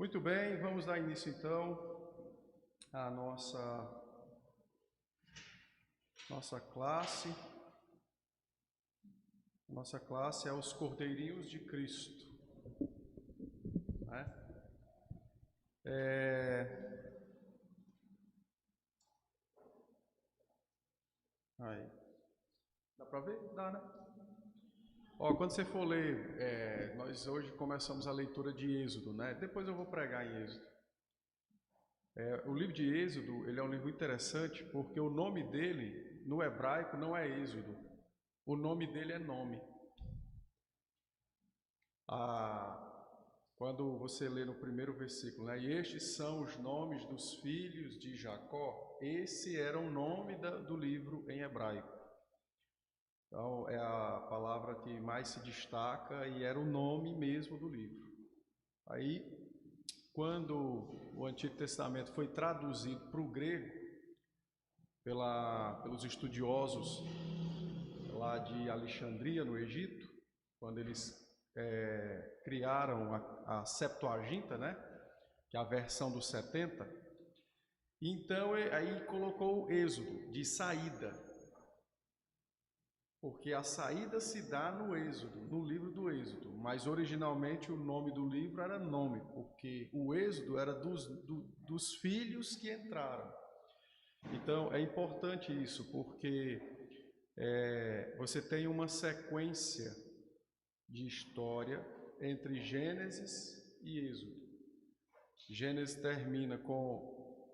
Muito bem, vamos dar início então à nossa classe. Nossa classe é os Cordeirinhos de Cristo, né? Aí. Dá para ver? Dá, né? Quando você for ler, nós hoje começamos a leitura de Êxodo, né? Depois eu vou pregar em Êxodo. O livro de Êxodo, ele é um livro interessante porque o nome dele, no hebraico, não é Êxodo. O nome dele é nome. Quando você lê no primeiro versículo, né? E estes são os nomes dos filhos de Jacó. Esse era o nome do livro em hebraico. Então, é a palavra que mais se destaca e era o nome mesmo do livro. Aí, quando o Antigo Testamento foi traduzido para o grego pelos estudiosos lá de Alexandria, no Egito, quando eles criaram a Septuaginta, né? Que é a versão dos 70. Então, aí colocou o Êxodo, de saída. Porque a saída se dá no Êxodo, no livro do Êxodo, mas originalmente o nome do livro era nome, porque o Êxodo era dos filhos que entraram. Então é importante isso, porque você tem uma sequência de história entre Gênesis e Êxodo. Gênesis termina com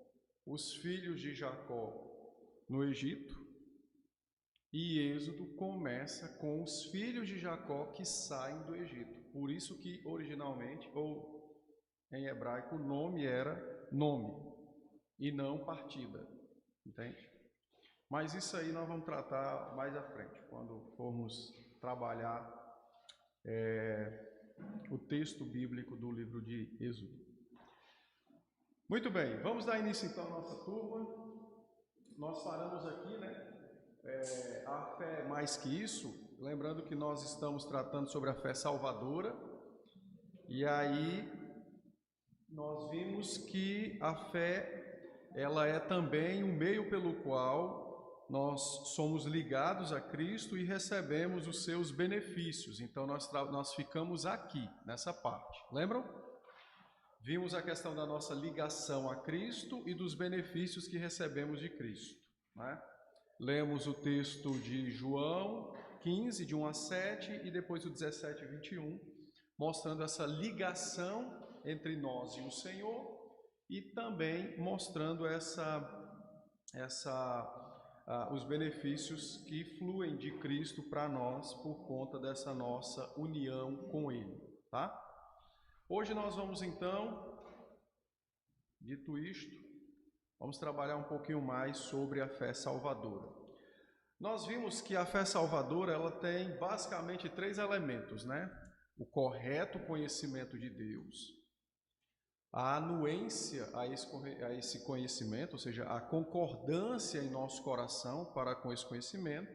os filhos de Jacó no Egito, e Êxodo começa com os filhos de Jacó que saem do Egito. Por isso que originalmente, ou em hebraico, o nome era nome e não partida. Entende? Mas isso aí nós vamos tratar mais à frente, quando formos trabalhar o texto bíblico do livro de Êxodo. Muito bem, vamos dar início então à nossa turma. Nós faremos aqui, né? A fé é mais que isso, lembrando que nós estamos tratando sobre a fé salvadora, e aí nós vimos que a fé, ela é também um meio pelo qual nós somos ligados a Cristo e recebemos os seus benefícios. Então nós ficamos aqui, nessa parte, lembram? Vimos a questão da nossa ligação a Cristo e dos benefícios que recebemos de Cristo, né? Lemos o texto de João 15, de 1 a 7, e depois o 17 e 21, mostrando essa ligação entre nós e o Senhor, e também mostrando os benefícios que fluem de Cristo para nós por conta dessa nossa união com Ele, tá? Hoje nós vamos então, dito isto, vamos trabalhar um pouquinho mais sobre a fé salvadora. Nós vimos que a fé salvadora, ela tem basicamente 3 elementos, né? O correto conhecimento de Deus, a anuência a esse conhecimento, ou seja, a concordância em nosso coração para com esse conhecimento,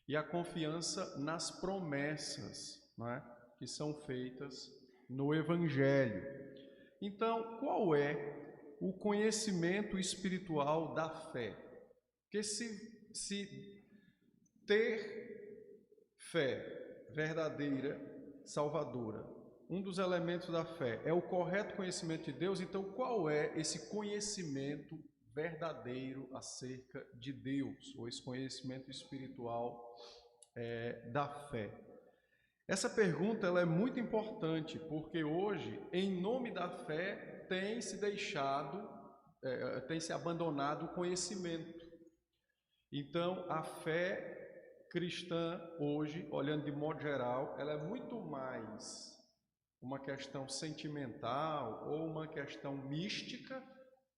e a confiança nas promessas, né? Que são feitas no Evangelho. Então, qual é o conhecimento espiritual da fé? Porque se ter fé verdadeira, salvadora, um dos elementos da fé é o correto conhecimento de Deus, então qual é esse conhecimento verdadeiro acerca de Deus, ou esse conhecimento espiritual da fé? Essa pergunta ela é muito importante, porque hoje, em nome da fé, tem se abandonado o conhecimento. Então, a fé cristã hoje, olhando de modo geral, ela é muito mais uma questão sentimental ou uma questão mística,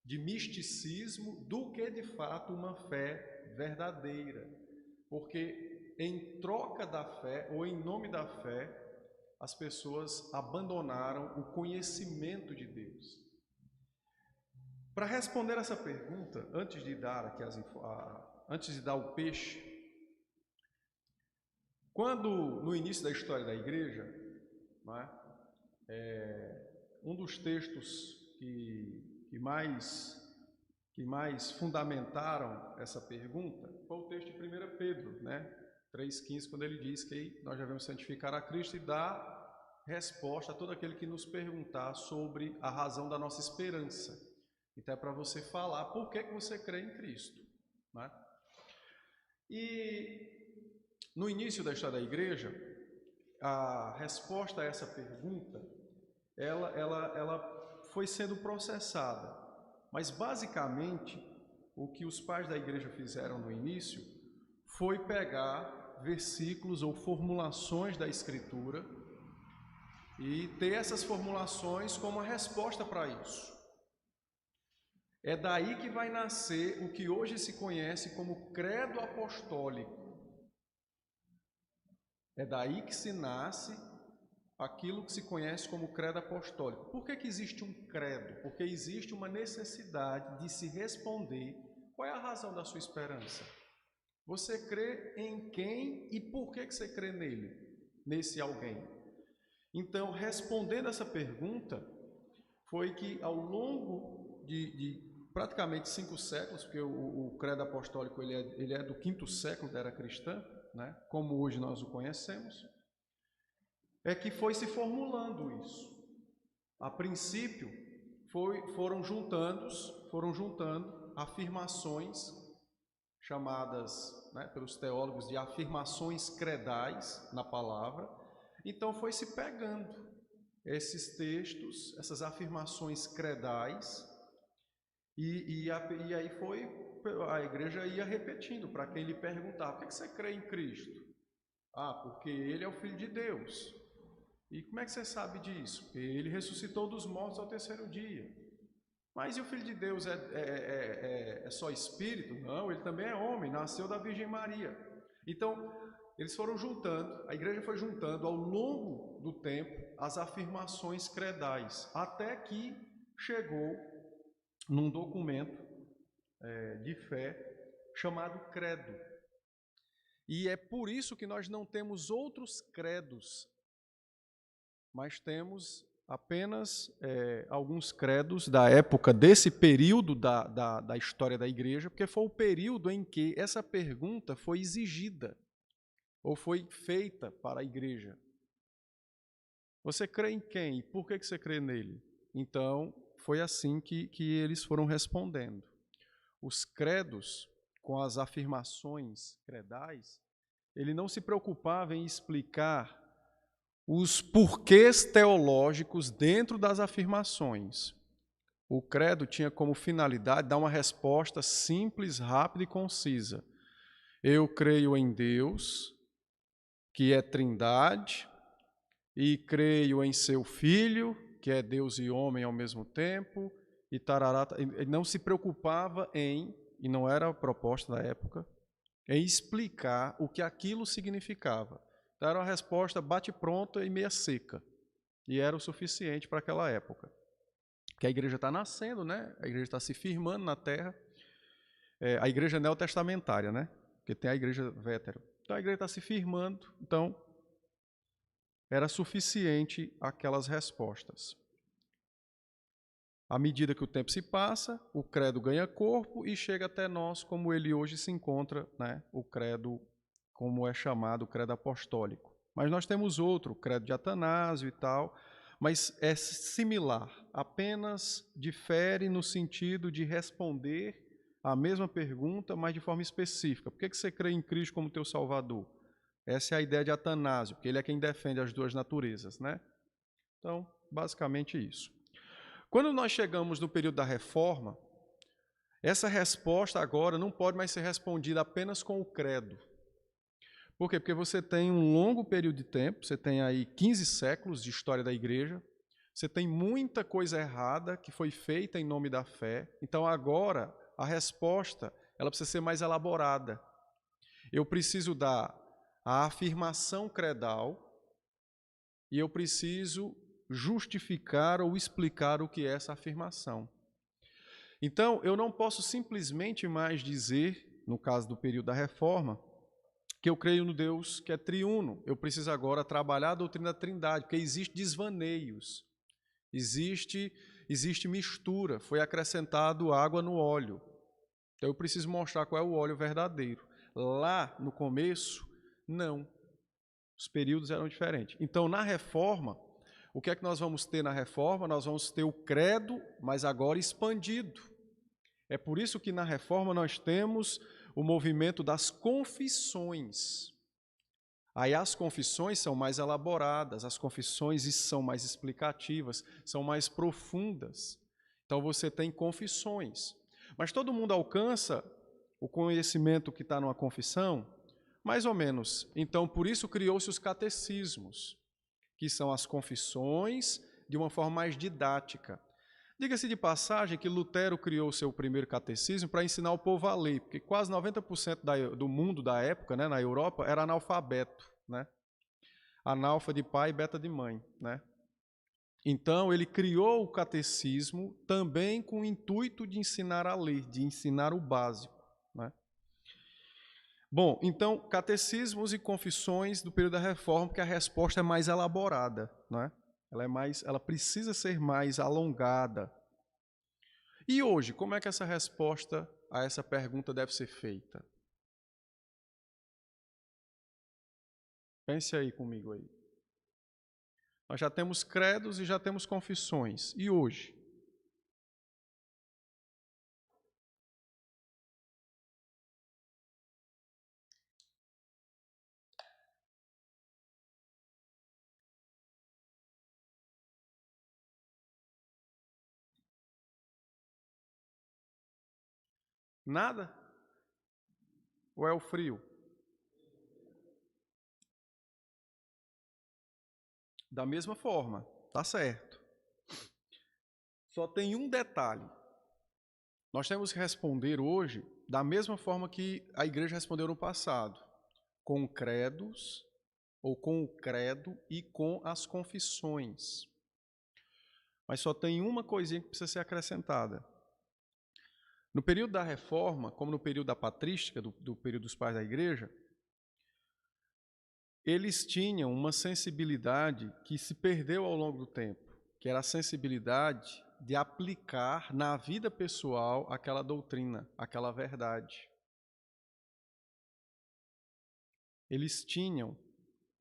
de misticismo, do que de fato uma fé verdadeira. Porque em troca da fé, ou em nome da fé, as pessoas abandonaram o conhecimento de Deus. Para responder essa pergunta, antes de dar o peixe, quando no início da história da igreja, né, um dos textos que mais fundamentaram essa pergunta foi o texto de 1 Pedro, né? 3,15, quando ele diz que nós devemos santificar a Cristo e dar resposta a todo aquele que nos perguntar sobre a razão da nossa esperança. Então é para você falar por que você crê em Cristo, né? E no início da história da igreja, a resposta a essa pergunta, ela foi sendo processada. Mas basicamente, o que os pais da igreja fizeram no início foi pegar versículos ou formulações da Escritura e ter essas formulações como a resposta para isso. É daí que vai nascer o que hoje se conhece como credo apostólico. É daí que se nasce aquilo que se conhece como credo apostólico. Por que existe um credo? Porque existe uma necessidade de se responder qual é a razão da sua esperança. Você crê em quem e por que você crê nele, nesse alguém? Então, respondendo essa pergunta, foi que ao longo de praticamente 5 séculos, porque o credo apostólico ele é do 5º século da era cristã, né? Como hoje nós o conhecemos, é que foi se formulando isso. A princípio, foram juntando afirmações chamadas, né, pelos teólogos de afirmações credais na palavra. Então foi se pegando esses textos, essas afirmações credais, e aí a igreja ia repetindo para quem lhe perguntava: por que você crê em Cristo? Ah, porque ele é o Filho de Deus. E como é que você sabe disso? Porque ele ressuscitou dos mortos ao 3º dia. Mas e o Filho de Deus é só espírito? Não, ele também é homem, nasceu da Virgem Maria. Então, eles foram juntando, a igreja foi juntando ao longo do tempo as afirmações credais, até que chegou num documento de fé chamado credo. E é por isso que nós não temos outros credos, mas temos apenas alguns credos da época desse período da história da igreja, porque foi o período em que essa pergunta foi exigida ou foi feita para a igreja. Você crê em quem? E por que você crê nele? Então, foi assim que eles foram respondendo. Os credos, com as afirmações credais, ele não se preocupava em explicar os porquês teológicos dentro das afirmações. O credo tinha como finalidade dar uma resposta simples, rápida e concisa. Eu creio em Deus, que é Trindade, e creio em seu Filho, que é Deus e homem ao mesmo tempo, e tarará. Ele não se preocupava em, e não era a proposta da época, em explicar o que aquilo significava. Então, era uma resposta bate-pronta e meia seca. E era o suficiente para aquela época. Porque a igreja está nascendo, né? A igreja está se firmando na terra. A igreja neotestamentária, né? Porque tem a igreja vétero. Então, a igreja está se firmando. Então, era suficiente aquelas respostas. À medida que o tempo se passa, o credo ganha corpo e chega até nós como ele hoje se encontra, né? O credo, como é chamado, o credo apostólico. Mas nós temos outro, o credo de Atanásio e tal, mas é similar, apenas difere no sentido de responder a mesma pergunta, mas de forma específica. Por que você crê em Cristo como teu Salvador? Essa é a ideia de Atanásio, porque ele é quem defende as duas naturezas, né? Então, basicamente isso. Quando nós chegamos no período da Reforma, essa resposta agora não pode mais ser respondida apenas com o credo. Por quê? Porque você tem um longo período de tempo, você tem aí 15 séculos de história da igreja, você tem muita coisa errada que foi feita em nome da fé. Então agora a resposta ela precisa ser mais elaborada. Eu preciso dar a afirmação credal e eu preciso justificar ou explicar o que é essa afirmação. Então, eu não posso simplesmente mais dizer, no caso do período da Reforma, que eu creio no Deus que é triuno. Eu preciso agora trabalhar a doutrina da Trindade, porque existem desvaneios. Existe mistura, foi acrescentado água no óleo. Então eu preciso mostrar qual é o óleo verdadeiro. Lá no começo, não. Os períodos eram diferentes. Então, na reforma, o que é que nós vamos ter na reforma? Nós vamos ter o credo, mas agora expandido. É por isso que na reforma nós temos o movimento das confissões. Aí as confissões são mais elaboradas, as confissões são mais explicativas, são mais profundas. Então você tem confissões. Mas todo mundo alcança o conhecimento que está numa confissão? Mais ou menos. Então, por isso criou-se os catecismos, que são as confissões de uma forma mais didática. Diga-se de passagem que Lutero criou o seu primeiro catecismo para ensinar o povo a ler, porque quase 90% do mundo da época, né, na Europa, era analfabeto, né? Analfa de pai e beta de mãe, né? Então, ele criou o catecismo também com o intuito de ensinar a ler, de ensinar o básico, né? Bom, então, catecismos e confissões do período da Reforma, porque a resposta é mais elaborada, né? Ela precisa ser mais alongada. E hoje, como é que essa resposta a essa pergunta deve ser feita? Pense aí comigo aí. Nós já temos credos e já temos confissões. E hoje? Nada? Ou é o frio? Da mesma forma, tá certo. Só tem um detalhe. Nós temos que responder hoje da mesma forma que a igreja respondeu no passado, com credos, ou com o credo e com as confissões. Mas só tem uma coisinha que precisa ser acrescentada. No período da Reforma, como no período da patrística, do período dos pais da igreja, eles tinham uma sensibilidade que se perdeu ao longo do tempo, que era a sensibilidade de aplicar na vida pessoal aquela doutrina, aquela verdade. Eles tinham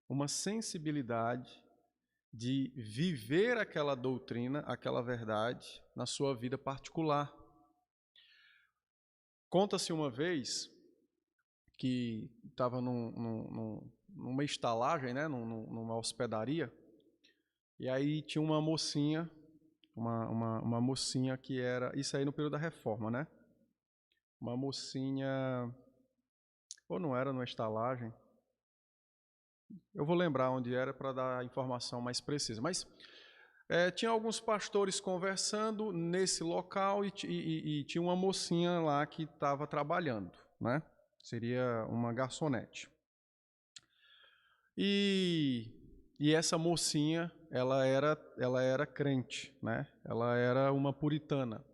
uma sensibilidade de viver aquela doutrina, aquela verdade, na sua vida particular. Conta-se uma vez que estava numa estalagem, né, numa hospedaria, e aí tinha uma mocinha, uma mocinha que era, isso aí no período da Reforma, né? Uma mocinha, ou não era numa estalagem, eu vou lembrar onde era para dar a informação mais precisa, mas tinha alguns pastores conversando nesse local e tinha uma mocinha lá que estava trabalhando, né? Seria uma garçonete. E essa mocinha, ela era crente, né? Ela era uma puritana.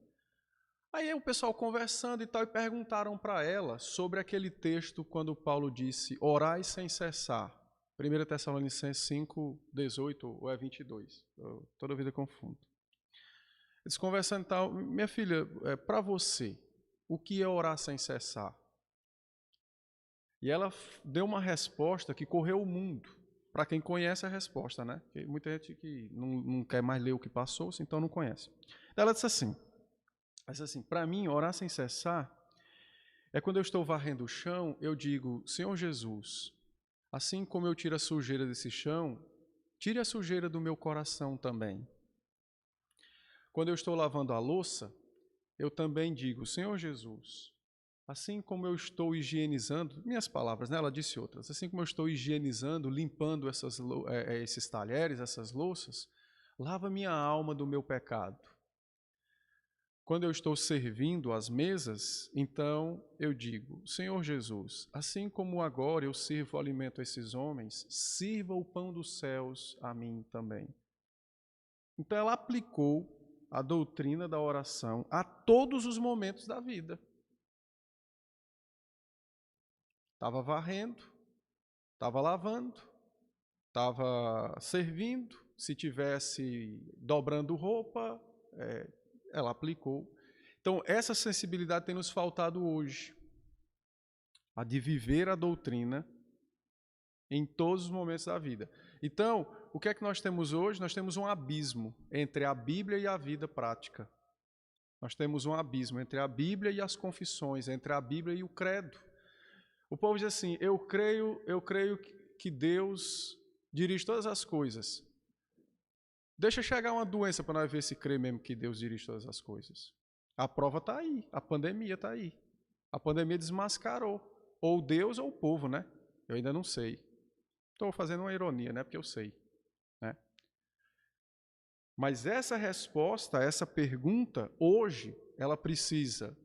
Aí o pessoal conversando e tal, e perguntaram para ela sobre aquele texto quando Paulo disse, orai sem cessar. 1 Tessalonicenses 5, 18 ou é 22? Eu toda vida confundo. Eles conversando e tal, minha filha, para você, o que é orar sem cessar? E ela deu uma resposta que correu o mundo. Para quem conhece a resposta, né? Porque muita gente que não quer mais ler o que passou, então não conhece. Ela disse assim, para mim, orar sem cessar é quando eu estou varrendo o chão, eu digo, Senhor Jesus, assim como eu tiro a sujeira desse chão, tire a sujeira do meu coração também. Quando eu estou lavando a louça, eu também digo, Senhor Jesus, assim como eu estou higienizando, minhas palavras, né? Ela disse outras, assim como eu estou higienizando, limpando esses talheres, essas louças, lava minha alma do meu pecado. Quando eu estou servindo as mesas, então eu digo, Senhor Jesus, assim como agora eu sirvo o alimento a esses homens, sirva o pão dos céus a mim também. Então ela aplicou a doutrina da oração a todos os momentos da vida. Estava varrendo, estava lavando, estava servindo, se tivesse dobrando roupa, ela aplicou. Então, essa sensibilidade tem nos faltado hoje, a de viver a doutrina em todos os momentos da vida. Então, o que é que nós temos hoje? Nós temos um abismo entre a Bíblia e a vida prática. Nós temos um abismo entre a Bíblia e as confissões, entre a Bíblia e o credo. O povo diz assim, eu creio que Deus dirige todas as coisas. Deixa chegar uma doença para nós ver se crê mesmo que Deus dirige todas as coisas. A prova está aí, a pandemia está aí. A pandemia desmascarou. Ou Deus ou o povo, né? Eu ainda não sei. Estou fazendo uma ironia, né? Porque eu sei. Né? Mas essa resposta, essa pergunta, hoje, ela precisa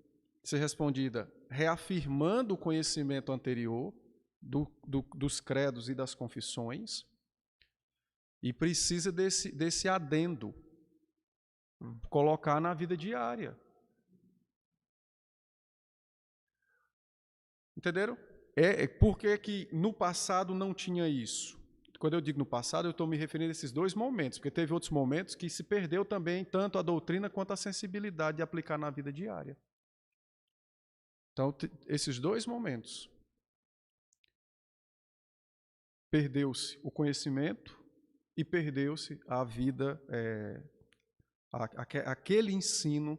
ser respondida reafirmando o conhecimento anterior dos credos e das confissões, e precisa desse adendo, colocar na vida diária. Entenderam? Por que no passado não tinha isso? Quando eu digo no passado, eu estou me referindo a esses dois momentos, porque teve outros momentos que se perdeu também tanto a doutrina quanto a sensibilidade de aplicar na vida diária. Então, esses dois momentos. Perdeu-se o conhecimento e perdeu-se a vida, aquele ensino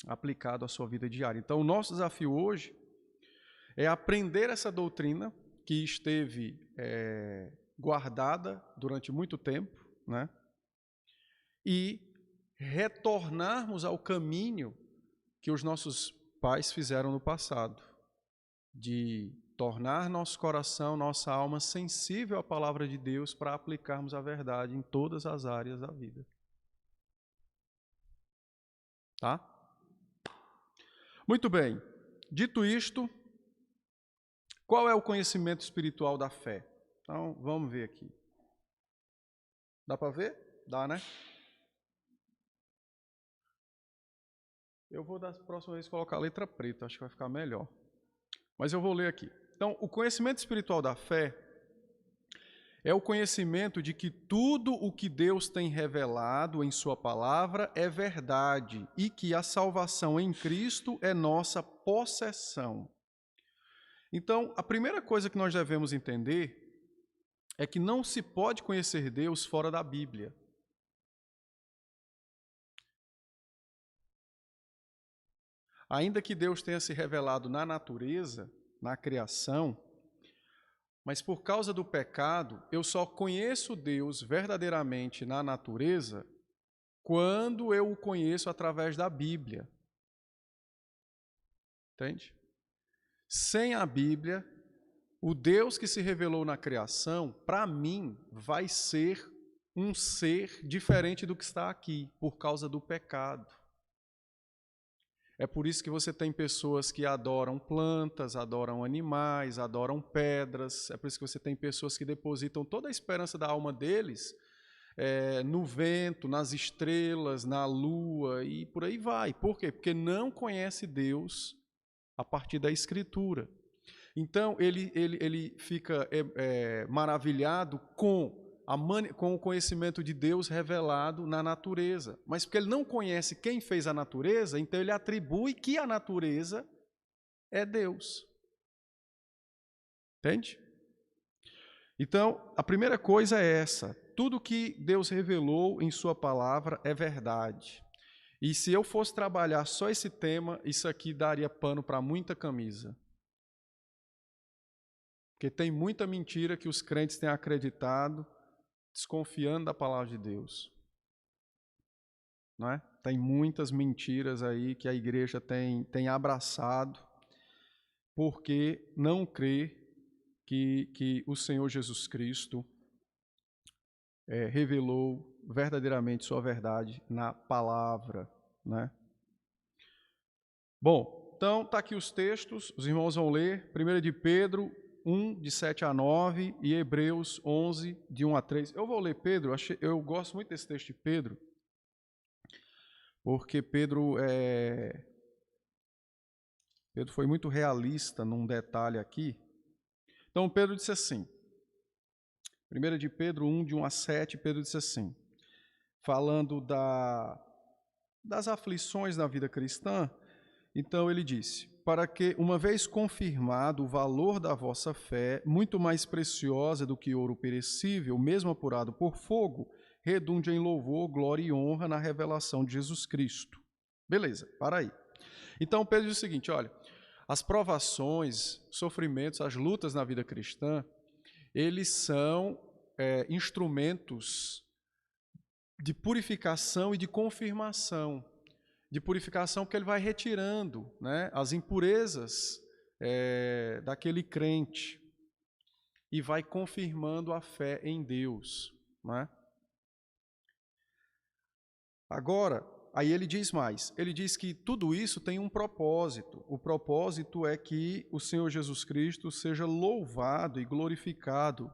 aplicado à sua vida diária. Então, o nosso desafio hoje é aprender essa doutrina que esteve guardada durante muito tempo, né? E retornarmos ao caminho que os nossos pais fizeram no passado, de tornar nosso coração, nossa alma sensível à palavra de Deus para aplicarmos a verdade em todas as áreas da vida. Tá? Muito bem. Dito isto, qual é o conhecimento espiritual da fé? Então, vamos ver aqui. Dá para ver? Dá, né? Eu vou, da próxima vez, colocar a letra preta, acho que vai ficar melhor. Mas eu vou ler aqui. Então, o conhecimento espiritual da fé é o conhecimento de que tudo o que Deus tem revelado em sua palavra é verdade e que a salvação em Cristo é nossa possessão. Então, a primeira coisa que nós devemos entender é que não se pode conhecer Deus fora da Bíblia. Ainda que Deus tenha se revelado na natureza, na criação, mas por causa do pecado, eu só conheço Deus verdadeiramente na natureza quando eu o conheço através da Bíblia. Entende? Sem a Bíblia, o Deus que se revelou na criação, para mim, vai ser um ser diferente do que está aqui, por causa do pecado. É por isso que você tem pessoas que adoram plantas, adoram animais, adoram pedras. É por isso que você tem pessoas que depositam toda a esperança da alma deles no vento, nas estrelas, na lua e por aí vai. Por quê? Porque não conhece Deus a partir da Escritura. Então, ele fica maravilhado com o conhecimento de Deus revelado na natureza. Mas porque ele não conhece quem fez a natureza, então ele atribui que a natureza é Deus. Entende? Então, a primeira coisa é essa. Tudo que Deus revelou em sua palavra é verdade. E se eu fosse trabalhar só esse tema, isso aqui daria pano para muita camisa. Porque tem muita mentira que os crentes têm acreditado, desconfiando da palavra de Deus. Não é? Tem muitas mentiras aí que a igreja tem abraçado, porque não crê que o Senhor Jesus Cristo revelou verdadeiramente sua verdade na palavra. Né? Bom, então está aqui os textos, os irmãos vão ler, 1 de Pedro 1, de 7 a 9, e Hebreus 11, de 1 a 3. Eu vou ler Pedro, eu gosto muito desse texto de Pedro, porque Pedro foi muito realista num detalhe aqui. Então, Pedro disse assim, 1 de Pedro 1, de 1 a 7, Pedro disse assim, falando das aflições na vida cristã, então ele disse, para que, uma vez confirmado o valor da vossa fé, muito mais preciosa do que ouro perecível, mesmo apurado por fogo, redunde em louvor, glória e honra na revelação de Jesus Cristo. Beleza, para aí. Então Pedro diz o seguinte, olha, as provações, sofrimentos, as lutas na vida cristã, eles são instrumentos de purificação e de confirmação. De purificação porque ele vai retirando, né, as impurezas daquele crente e vai confirmando a fé em Deus. Né? Agora, aí ele diz mais, ele diz que tudo isso tem um propósito. O propósito é que o Senhor Jesus Cristo seja louvado e glorificado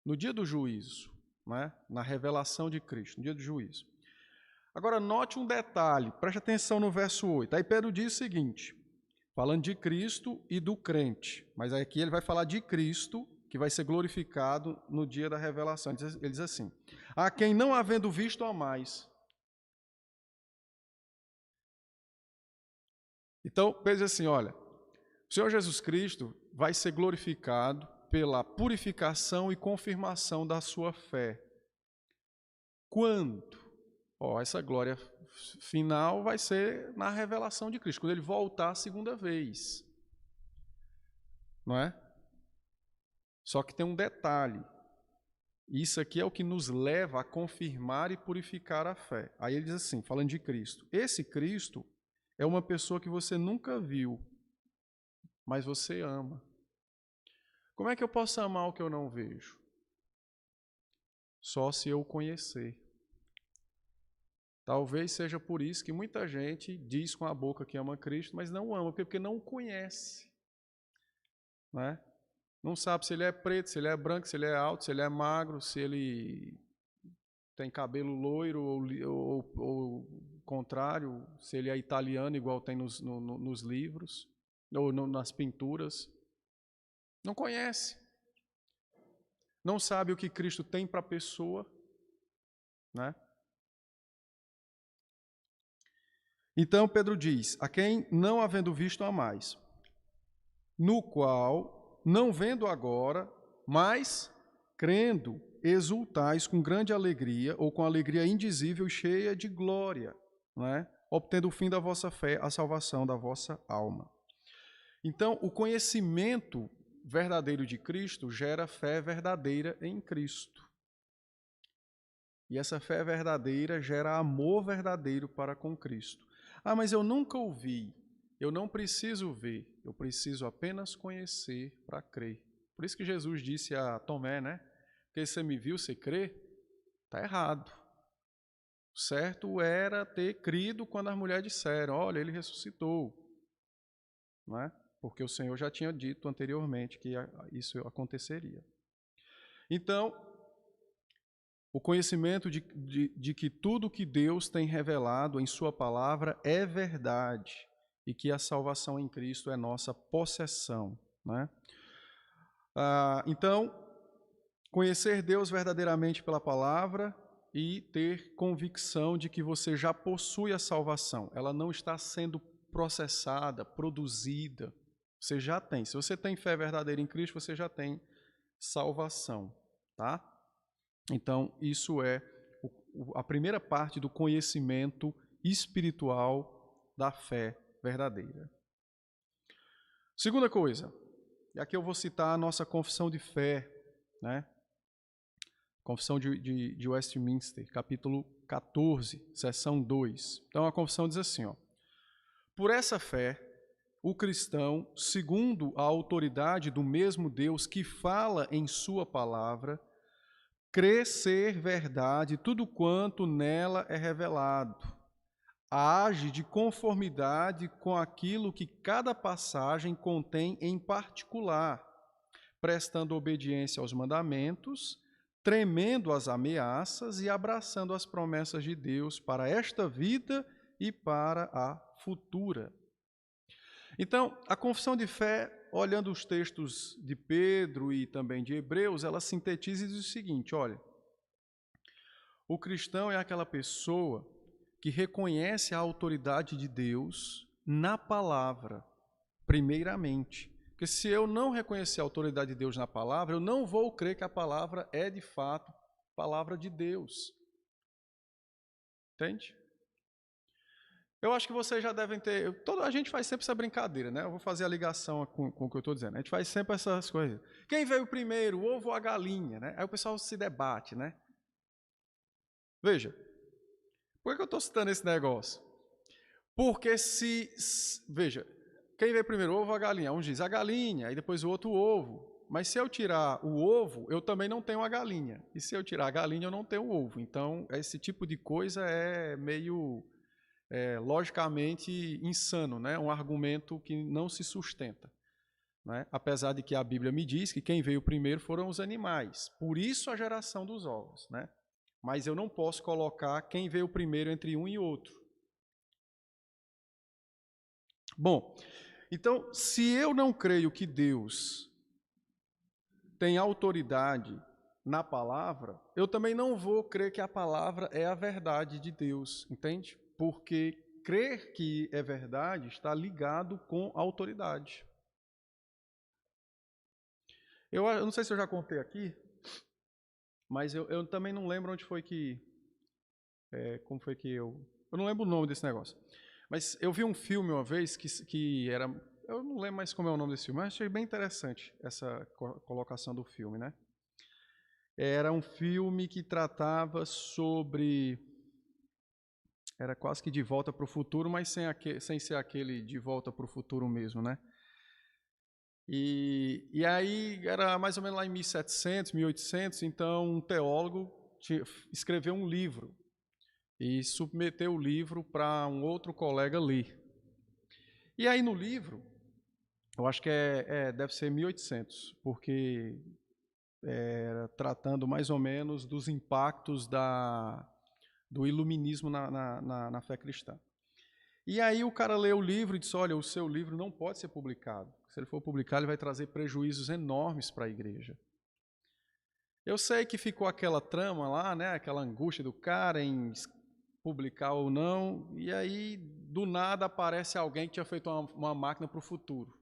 no dia do juízo, né? Na revelação de Cristo, no dia do juízo. Agora, note um detalhe, preste atenção no verso 8. Aí Pedro diz o seguinte, falando de Cristo e do crente, mas aqui ele vai falar de Cristo, que vai ser glorificado no dia da revelação. Ele diz assim, a quem não havendo visto a mais. Então, Pedro diz assim, olha, o Senhor Jesus Cristo vai ser glorificado pela purificação e confirmação da sua fé. Quando? Essa glória final vai ser na revelação de Cristo, quando ele voltar a segunda vez. Não é? Só que tem um detalhe. Isso aqui é o que nos leva a confirmar e purificar a fé. Aí ele diz assim, falando de Cristo. Esse Cristo é uma pessoa que você nunca viu, mas você ama. Como é que eu posso amar o que eu não vejo? Só se eu o conhecer. Talvez seja por isso que muita gente diz com a boca que ama Cristo, mas não ama, porque não o conhece. Né? Não sabe se ele é preto, se ele é branco, se ele é alto, se ele é magro, se ele tem cabelo loiro ou contrário, se ele é italiano, igual tem nos livros, ou nas pinturas. Não conhece. Não sabe o que Cristo tem para a pessoa. Né? Então Pedro diz, a quem não havendo visto a mais, no qual, não vendo agora, mas crendo, exultais com grande alegria, ou com alegria indizível e cheia de glória, né? Obtendo o fim da vossa fé, a salvação da vossa alma. Então, o conhecimento verdadeiro de Cristo gera fé verdadeira em Cristo. E essa fé verdadeira gera amor verdadeiro para com Cristo. Ah, mas eu nunca ouvi. Eu não preciso ver. Eu preciso apenas conhecer para crer. Por isso que Jesus disse a Tomé, né? Porque você me viu, você crê? Está errado. O certo era ter crido quando as mulheres disseram, olha, ele ressuscitou. Não é? Porque o Senhor já tinha dito anteriormente que isso aconteceria. Então, o conhecimento de que tudo que Deus tem revelado em sua palavra é verdade e que a salvação em Cristo é nossa possessão. Né? Então, conhecer Deus verdadeiramente pela palavra e ter convicção de que você já possui a salvação. Ela não está sendo processada, produzida. Você já tem. Se você tem fé verdadeira em Cristo, você já tem salvação. Tá? Então, isso é a primeira parte do conhecimento espiritual da fé verdadeira. Segunda coisa, e aqui eu vou citar a nossa confissão de fé, né? Confissão de Westminster, capítulo 14, seção 2. Então, a confissão diz assim, ó, por essa fé, o cristão, segundo a autoridade do mesmo Deus que fala em sua palavra, crê ser verdade tudo quanto nela é revelado. Age de conformidade com aquilo que cada passagem contém em particular, prestando obediência aos mandamentos, tremendo às ameaças e abraçando as promessas de Deus para esta vida e para a futura. Então, a confissão de fé olhando os textos de Pedro e também de Hebreus, ela sintetiza e diz o seguinte, olha, o cristão é aquela pessoa que reconhece a autoridade de Deus na palavra, primeiramente. Porque se eu não reconhecer a autoridade de Deus na palavra, eu não vou crer que a palavra é, de fato, palavra de Deus. Entende? Eu acho que vocês já devem ter... A gente faz sempre essa brincadeira, né? Eu vou fazer a ligação com o que eu estou dizendo. A gente faz sempre essas coisas. Quem veio primeiro, o ovo ou a galinha, né? Aí o pessoal se debate, né? Veja, por que eu estou citando esse negócio? Porque veja, quem veio primeiro, o ovo ou a galinha? Um diz a galinha, aí depois o outro o ovo. Mas se eu tirar o ovo, eu também não tenho a galinha. E se eu tirar a galinha, eu não tenho o ovo. Então, esse tipo de coisa é meio, logicamente, insano, né? Um argumento que não se sustenta. Né? Apesar de que a Bíblia me diz que quem veio primeiro foram os animais. Por isso a geração dos ovos. Né? Mas eu não posso colocar quem veio primeiro entre um e outro. Bom, então, se eu não creio que Deus tem autoridade na palavra, eu também não vou crer que a palavra é a verdade de Deus, entende? Porque crer que é verdade está ligado com a autoridade. Eu não sei se eu já contei aqui, mas eu também não lembro onde foi que... como foi que eu... Eu não lembro o nome desse negócio. Mas eu vi um filme uma vez que era... Eu não lembro mais como é o nome desse filme, mas achei bem interessante essa colocação do filme, né? Era um filme que tratava sobre... Era quase que De Volta para o Futuro, mas sem ser aquele De Volta para o Futuro mesmo, né? E aí era mais ou menos lá em 1700, 1800, então um teólogo escreveu um livro e submeteu o livro para um outro colega ler. E aí no livro, eu acho que deve ser 1800, porque era tratando mais ou menos dos impactos do iluminismo na fé cristã. E aí o cara leu o livro e disse, olha, o seu livro não pode ser publicado. Se ele for publicar, ele vai trazer prejuízos enormes para a igreja. Eu sei que ficou aquela trama lá, né, aquela angústia do cara em publicar ou não, e aí do nada aparece alguém que tinha feito uma máquina para o futuro.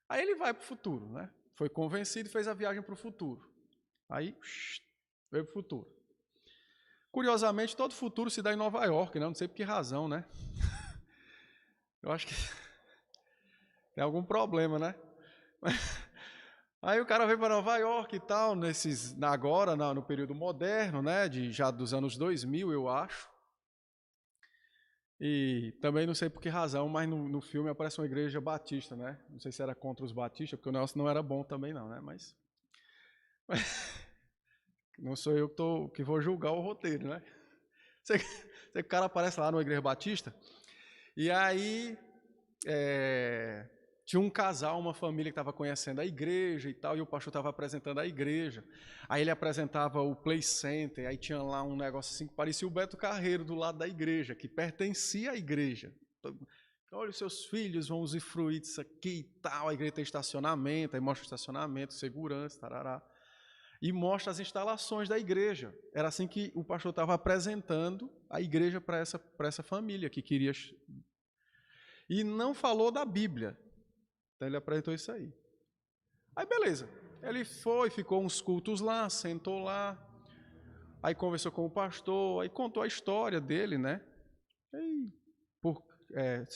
Aí ele vai para o futuro, né? Foi convencido e fez a viagem para o futuro. Aí veio para o futuro. Curiosamente, todo futuro se dá em Nova York, né? Não sei por que razão, né? Eu acho que tem algum problema, né? Aí o cara veio para Nova York e tal, agora no período moderno, né? Já dos anos 2000, eu acho. E também não sei por que razão, mas no filme aparece uma igreja batista, né? Não sei se era contra os batistas, porque o negócio não era bom também não, né? Mas não sou eu que vou julgar o roteiro, né? Sei que o cara aparece lá numa igreja batista, e aí tinha um casal, uma família que estava conhecendo a igreja e tal, e o pastor estava apresentando a igreja. Aí ele apresentava o Play Center, aí tinha lá um negócio assim que parecia o Beto Carreiro do lado da igreja, que pertencia à igreja. Olha, os seus filhos vão usufruir disso aqui e tal, a igreja tem estacionamento, aí mostra o estacionamento, segurança, tarará. E mostra as instalações da igreja. Era assim que o pastor estava apresentando a igreja para essa família que queria... E não falou da Bíblia. Então ele apresentou isso aí. Aí beleza. Ele ficou uns cultos lá, sentou lá. Aí conversou com o pastor, aí contou a história dele, né?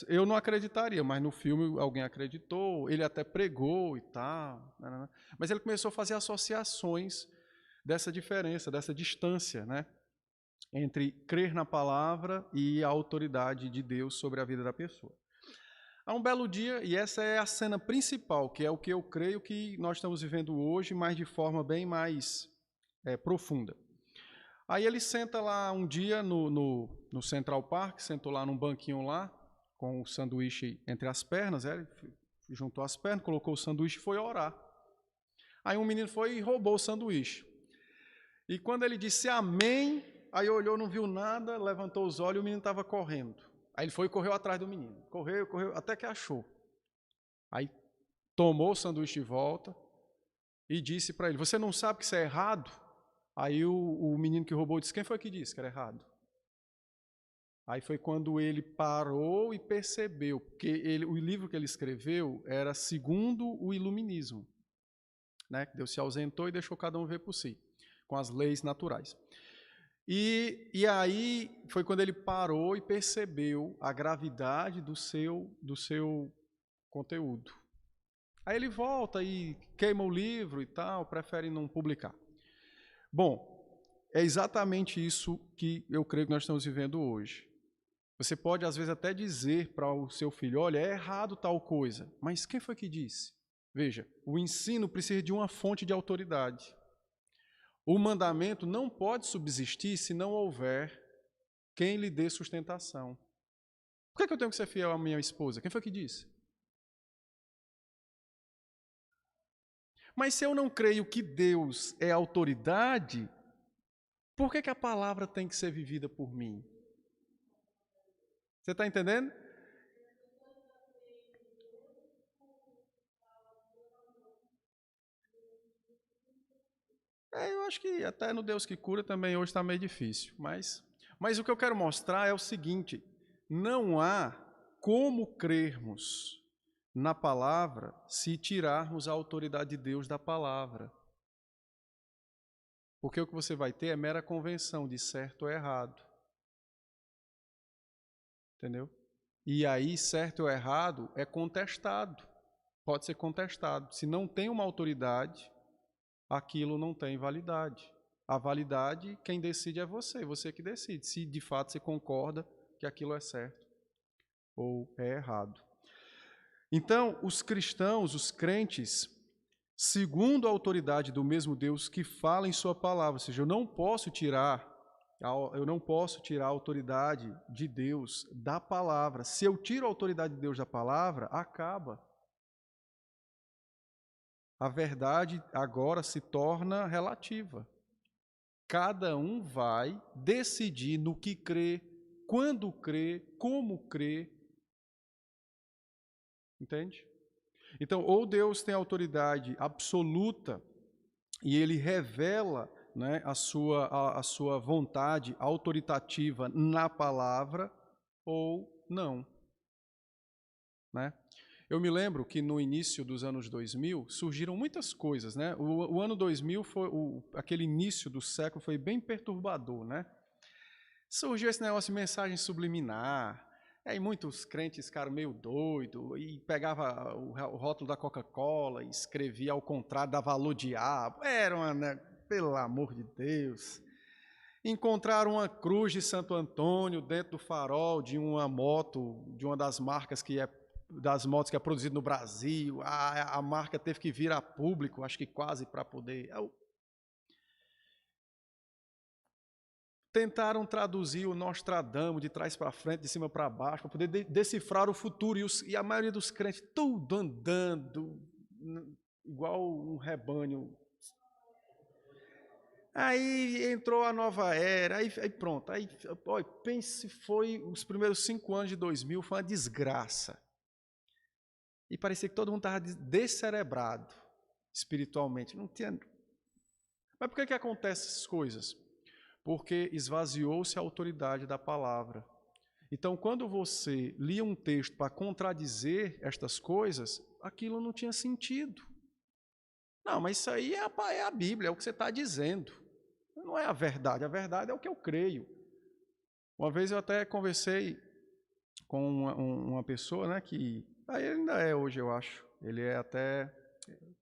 Eu não acreditaria, mas no filme alguém acreditou, ele até pregou e tal. Mas ele começou a fazer associações dessa diferença, dessa distância, né? Entre crer na palavra e a autoridade de Deus sobre a vida da pessoa. Há um belo dia, e essa é a cena principal, que é o que eu creio que nós estamos vivendo hoje, mas de forma bem mais profunda. Aí ele senta lá um dia no Central Park, sentou lá num banquinho lá, com o sanduíche entre as pernas, ele juntou as pernas, colocou o sanduíche e foi orar. Aí um menino foi e roubou o sanduíche. E quando ele disse amém, aí olhou, não viu nada, levantou os olhos e o menino estava correndo. Aí ele foi e correu atrás do menino. Correu, até que achou. Aí tomou o sanduíche de volta e disse para ele, você não sabe que isso é errado? Aí o menino que roubou disse, quem foi que disse que era errado? Aí foi quando ele parou e percebeu, porque o livro que ele escreveu era segundo o iluminismo, né? Deus se ausentou e deixou cada um ver por si, com as leis naturais. E aí foi quando ele parou e percebeu a gravidade do seu conteúdo. Aí ele volta e queima o livro e tal, prefere não publicar. Bom, é exatamente isso que eu creio que nós estamos vivendo hoje. Você pode, às vezes, até dizer para o seu filho, olha, é errado tal coisa. Mas quem foi que disse? Veja, o ensino precisa de uma fonte de autoridade. O mandamento não pode subsistir se não houver quem lhe dê sustentação. Por que eu tenho que ser fiel à minha esposa? Quem foi que disse? Mas se eu não creio que Deus é autoridade, por que a palavra tem que ser vivida por mim? Você está entendendo? Eu acho que até no Deus que cura também hoje está meio difícil. Mas o que eu quero mostrar é o seguinte, não há como crermos na palavra se tirarmos a autoridade de Deus da palavra. Porque o que você vai ter é mera convenção de certo ou errado. Entendeu? E aí, certo ou errado é contestado. Pode ser contestado. Se não tem uma autoridade, aquilo não tem validade. A validade, quem decide é você que decide. Se de fato você concorda que aquilo é certo ou é errado. Então, os cristãos, os crentes, segundo a autoridade do mesmo Deus que fala em sua palavra, ou seja, eu não posso tirar a autoridade de Deus da palavra. Se eu tiro a autoridade de Deus da palavra, acaba. A verdade agora se torna relativa. Cada um vai decidir no que crê, quando crê, como crê. Entende? Então, ou Deus tem autoridade absoluta e ele revela, né, a sua vontade autoritativa na palavra, ou não. Né? Eu me lembro que no início dos anos 2000 surgiram muitas coisas. Né? O ano 2000, aquele início do século, foi bem perturbador. Né? Surgiu esse negócio de mensagem subliminar. Aí muitos crentes ficaram meio doidos e pegava o rótulo da Coca-Cola e escrevia ao contrário, dava valor diabo. Era uma, né, pelo amor de Deus. Encontraram uma cruz de Santo Antônio dentro do farol de uma moto, de uma das marcas das motos que é produzida no Brasil. A marca teve que vir a público, acho que quase para poder. Tentaram traduzir o Nostradamus de trás para frente, de cima para baixo, para poder decifrar o futuro. E a maioria dos crentes, tudo andando, igual um rebanho. Aí entrou a nova era, aí pronto. Aí, pense, foi os primeiros 5 anos de 2000, foi uma desgraça. E parecia que todo mundo estava descerebrado espiritualmente. Não tinha. Mas por que acontecem essas coisas? Porque esvaziou-se a autoridade da palavra. Então, quando você lia um texto para contradizer estas coisas, aquilo não tinha sentido. Não, mas isso aí é a Bíblia, é o que você está dizendo. Não é a verdade é o que eu creio. Uma vez eu até conversei com uma pessoa, né, que ele ainda é hoje, eu acho. Ele é até,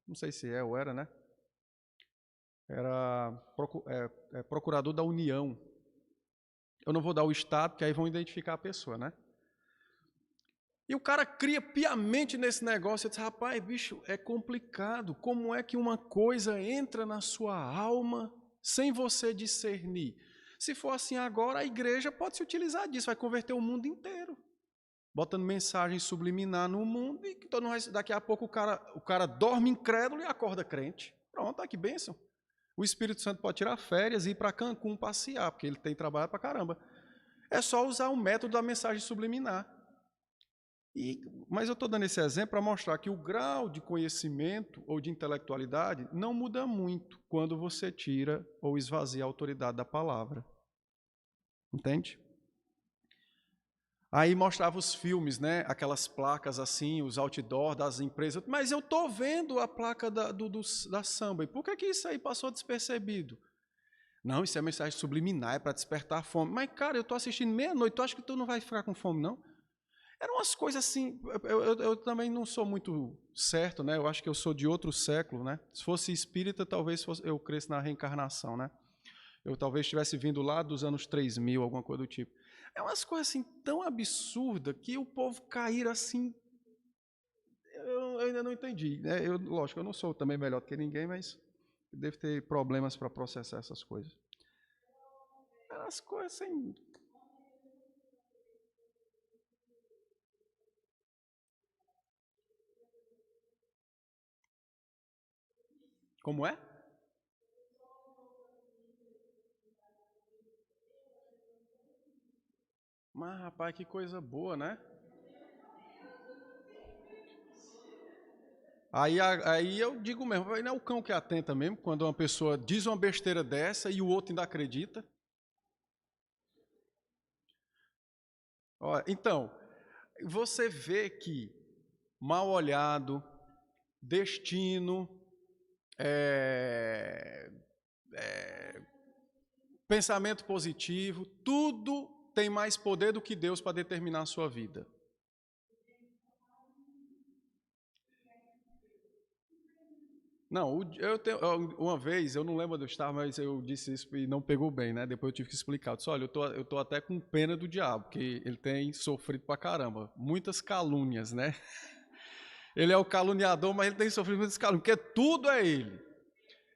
não sei se é ou era, né? Era procurador da União. Eu não vou dar o estado, porque aí vão identificar a pessoa, né? E o cara cria piamente nesse negócio. Eu disse, rapaz, bicho, é complicado. Como é que uma coisa entra na sua alma sem você discernir? Se for assim agora, a igreja pode se utilizar disso, vai converter o mundo inteiro. Botando mensagem subliminar no mundo, e daqui a pouco o cara dorme incrédulo e acorda crente. Pronto, que bênção. O Espírito Santo pode tirar férias e ir para Cancún passear, porque ele tem trabalho para caramba. É só usar o método da mensagem subliminar. Mas eu estou dando esse exemplo para mostrar que o grau de conhecimento ou de intelectualidade não muda muito quando você tira ou esvazia a autoridade da palavra. Entende? Aí mostrava os filmes, né? Aquelas placas assim, os outdoor das empresas. Mas eu estou vendo a placa da samba. E por que isso aí passou despercebido? Não, isso é mensagem subliminar, é para despertar a fome. Mas, cara, eu estou assistindo meia-noite, tu acha que tu não vai ficar com fome, não? Eram umas coisas assim, eu também não sou muito certo, né? Eu acho que eu sou de outro século, né? Se fosse espírita, talvez eu cresce na reencarnação, né? Eu talvez estivesse vindo lá dos anos 3000, alguma coisa do tipo. É umas coisas assim tão absurdas que o povo cair assim. Eu ainda não entendi, né? Lógico, eu não sou também melhor do que ninguém, mas devo ter problemas para processar essas coisas. As coisas assim. Como é? Mas, rapaz, que coisa boa, né? Aí eu digo mesmo, não é o cão que atenta mesmo, quando uma pessoa diz uma besteira dessa e o outro ainda acredita. Ó, então, você vê que mal olhado, destino, é, pensamento positivo, tudo tem mais poder do que Deus para determinar a sua vida. Não, uma vez, eu não lembro do estar, mas eu disse isso e não pegou bem, né? Depois eu tive que explicar. Eu disse, olha, eu tô até com pena do diabo, porque ele tem sofrido pra caramba. Muitas calúnias, né? Ele é o caluniador, mas ele tem sofrido muitas calúnias, porque tudo é ele.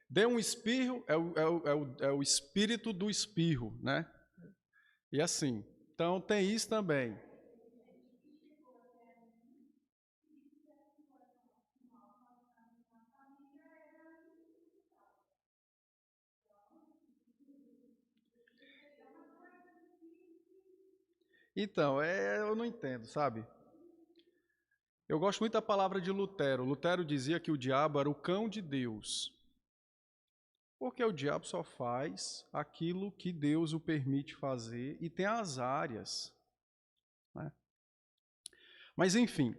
Dê um espirro, é o espírito do espirro, né? E assim, então tem isso também. Então, eu não entendo, sabe? Eu gosto muito da palavra de Lutero. Lutero dizia que o diabo era o cão de Deus. Porque o diabo só faz aquilo que Deus o permite fazer e tem as áreas. Né? Mas, enfim,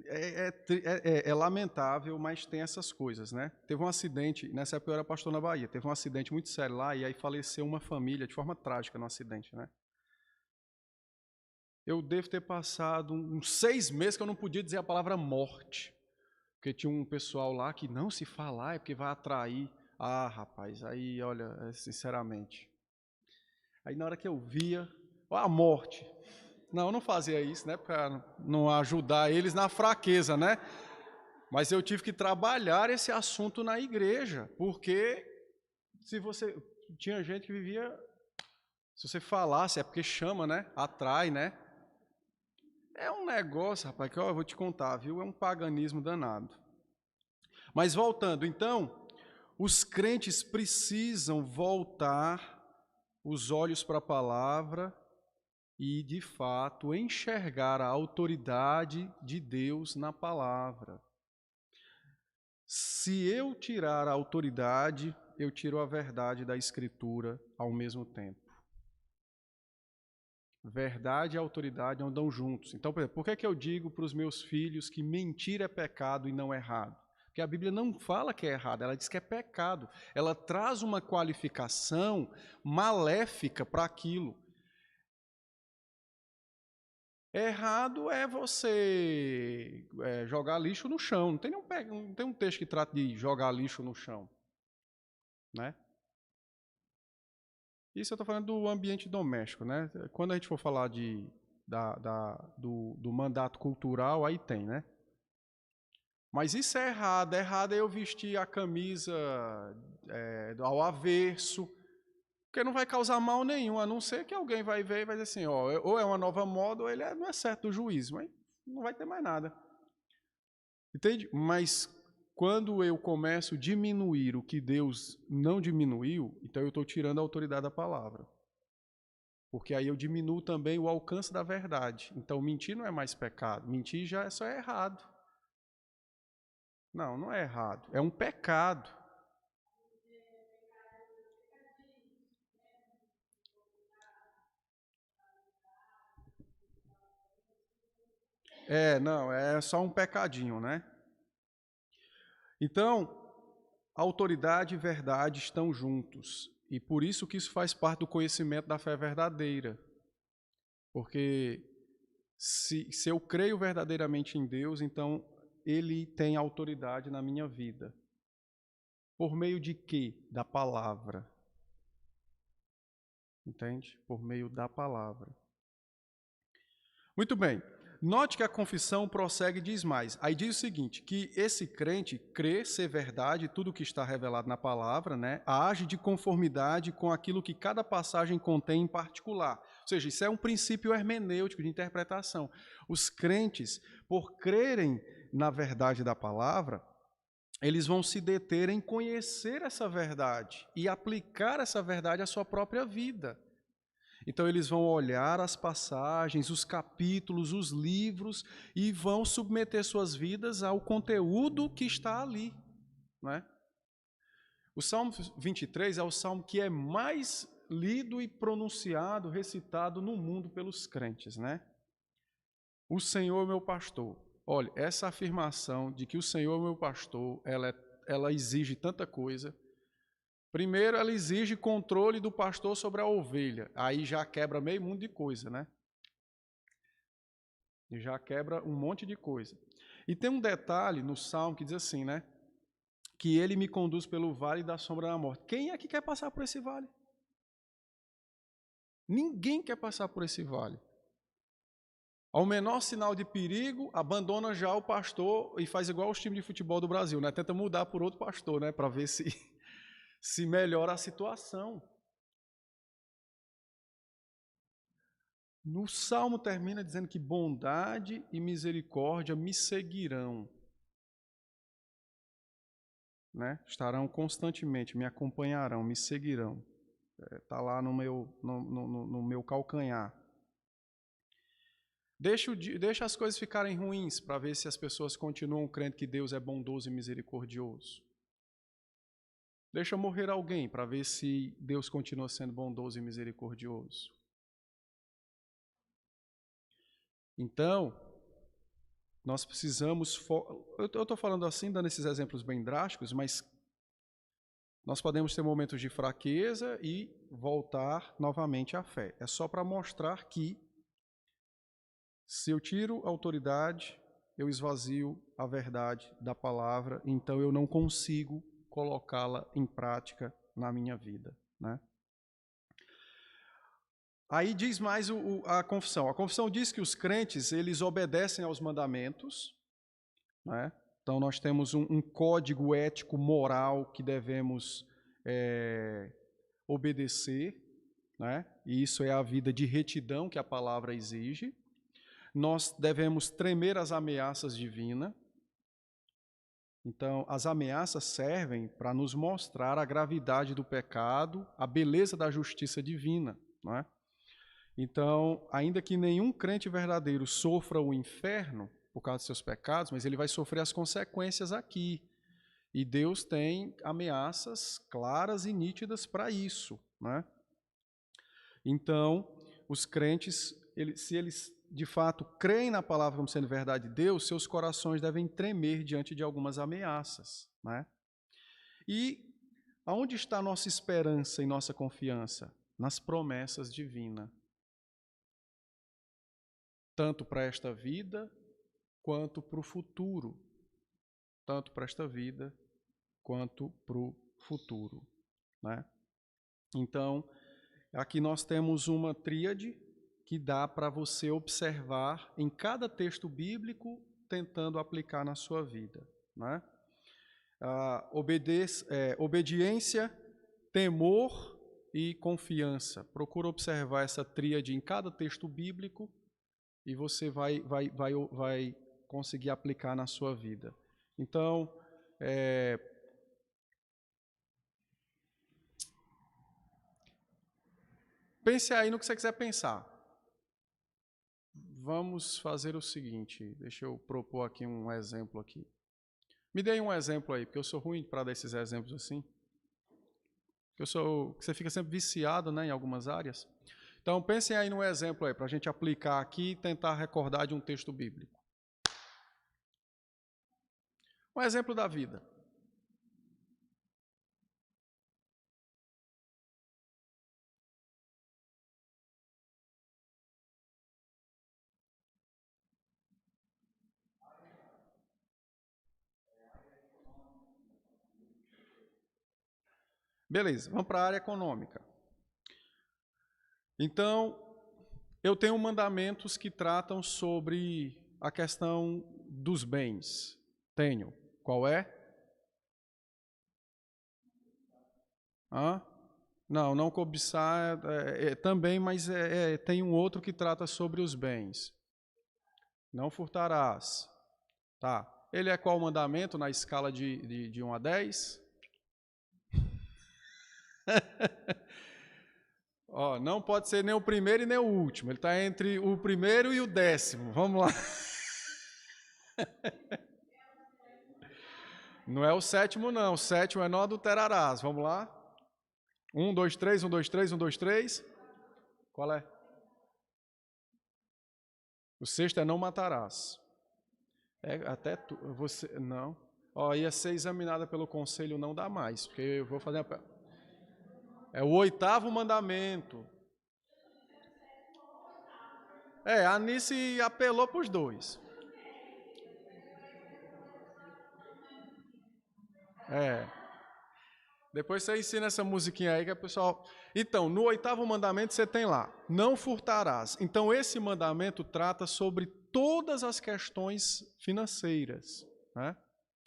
é lamentável, mas tem essas coisas, né? Teve um acidente, nessa época eu era pastor na Bahia, teve um acidente muito sério lá e aí faleceu uma família de forma trágica no acidente, né? Eu devo ter passado uns 6 meses que eu não podia dizer a palavra morte. Porque tinha um pessoal lá que não se falar é porque vai atrair. Ah, rapaz, aí, olha, sinceramente. Aí na hora que eu via, ó, a morte. Não, eu não fazia isso, né? Para não ajudar eles na fraqueza, né? Mas eu tive que trabalhar esse assunto na igreja, porque se você tinha gente que vivia, se você falasse é porque chama, né? Atrai, né? É um negócio, rapaz, que eu vou te contar, viu? É um paganismo danado. Mas voltando, então, os crentes precisam voltar os olhos para a palavra e, de fato, enxergar a autoridade de Deus na palavra. Se eu tirar a autoridade, eu tiro a verdade da Escritura ao mesmo tempo. Verdade e autoridade andam juntos. Então, por exemplo, por que eu digo para os meus filhos que mentir é pecado e não é errado? Porque a Bíblia não fala que é errado, ela diz que é pecado. Ela traz uma qualificação maléfica para aquilo. Errado é você jogar lixo no chão. Não tem um texto que trata de jogar lixo no chão. Né? Isso eu estou falando do ambiente doméstico. Né? Quando a gente for falar do mandato cultural, aí tem, né? Mas isso é errado. Errado é eu vestir a camisa ao avesso, porque não vai causar mal nenhum, a não ser que alguém vai ver e vai dizer assim, ó, ou é uma nova moda ou ele não é certo do juízo, mas não vai ter mais nada. Entende? Mas quando eu começo a diminuir o que Deus não diminuiu, então eu estou tirando a autoridade da palavra. Porque aí eu diminuo também o alcance da verdade. Então, mentir não é mais pecado. Mentir já só é errado. Não, não é errado. É um pecado. Não, é só um pecadinho, né? Então, autoridade e verdade estão juntos. E por isso que isso faz parte do conhecimento da fé verdadeira. Porque se eu creio verdadeiramente em Deus, então Ele tem autoridade na minha vida. Por meio de quê? Da palavra. Entende? Por meio da palavra. Muito bem. Note que a confissão prossegue e diz mais. Aí diz o seguinte, que esse crente crê ser verdade tudo o que está revelado na palavra, né? Age de conformidade com aquilo que cada passagem contém em particular. Ou seja, isso é um princípio hermenêutico de interpretação. Os crentes, por crerem na verdade da palavra, eles vão se deter em conhecer essa verdade e aplicar essa verdade à sua própria vida. Então, eles vão olhar as passagens, os capítulos, os livros e vão submeter suas vidas ao conteúdo que está ali. Né? O Salmo 23 é o salmo que é mais lido e pronunciado, recitado no mundo pelos crentes. Né? O Senhor é meu pastor. Olha, essa afirmação de que o Senhor é meu pastor, ela exige tanta coisa. Primeiro, ela exige controle do pastor sobre a ovelha. Aí já quebra meio mundo de coisa, né? E já quebra um monte de coisa. E tem um detalhe no Salmo que diz assim, né? Que ele me conduz pelo vale da sombra da morte. Quem é que quer passar por esse vale? Ninguém quer passar por esse vale. Ao menor sinal de perigo, abandona já o pastor e faz igual os times de futebol do Brasil, né? Tenta mudar por outro pastor, né? Para ver se melhora a situação. No Salmo termina dizendo que bondade e misericórdia me seguirão. Né? Estarão constantemente, me acompanharão, me seguirão. Está lá no meu calcanhar. Deixa as coisas ficarem ruins para ver se as pessoas continuam crendo que Deus é bondoso e misericordioso. Deixa morrer alguém para ver se Deus continua sendo bondoso e misericordioso. Então, nós precisamos... Eu estou falando assim, dando esses exemplos bem drásticos, mas nós podemos ter momentos de fraqueza e voltar novamente à fé. É só para mostrar que, se eu tiro a autoridade, eu esvazio a verdade da palavra, então eu não consigo colocá-la em prática na minha vida. Né? Aí diz mais a confissão. A confissão diz que os crentes, eles obedecem aos mandamentos, né? Então nós temos um código ético moral que devemos obedecer, né? E isso é a vida de retidão que a palavra exige. Nós devemos tremer às ameaças divinas. Então, as ameaças servem para nos mostrar a gravidade do pecado, a beleza da justiça divina, não é? Então, ainda que nenhum crente verdadeiro sofra o inferno por causa dos seus pecados, mas ele vai sofrer as consequências aqui. E Deus tem ameaças claras e nítidas para isso, né? Então, os crentes, se eles de fato creem na palavra como sendo verdade de Deus, seus corações devem tremer diante de algumas ameaças, né? E aonde está a nossa esperança e nossa confiança? Nas promessas divinas. Tanto para esta vida, quanto para o futuro. Tanto para esta vida, quanto para o futuro, né? Então, aqui nós temos uma tríade que dá para você observar em cada texto bíblico, tentando aplicar na sua vida. Né? Obediência, temor e confiança. Procura observar essa tríade em cada texto bíblico e você vai conseguir aplicar na sua vida. Então, pense aí no que você quiser pensar. Vamos fazer o seguinte, deixa eu propor aqui um exemplo aqui. Me dê um exemplo aí, porque eu sou ruim para dar esses exemplos assim. Você fica sempre viciado, né, em algumas áreas. Então, pensem aí num exemplo aí, para a gente aplicar aqui e tentar recordar de um texto bíblico. Um exemplo da vida. Beleza, vamos para a área econômica. Então, eu tenho mandamentos que tratam sobre a questão dos bens. Tenho. Qual é? Hã? Não cobiçar também, mas tem um outro que trata sobre os bens. Não furtarás. Tá. Ele é qual mandamento na escala de 1 a 10? Ó, não pode ser nem o primeiro e nem o último. Ele está entre o primeiro e o 10º. Vamos lá. Não é o 7º, não. O 7º é não adulterarás. Vamos lá. 1, 2, 3, 1, 2, 3, 1, 2, 3. Qual é? O 6º é não matarás. Até você. Não. Ó, ia ser examinada pelo conselho, não dá mais. Porque eu vou fazer. É o 8º mandamento. A Anice apelou para os dois. Depois você ensina essa musiquinha aí que a pessoal... Então, no 8º mandamento você tem lá, não furtarás. Então, esse mandamento trata sobre todas as questões financeiras, né?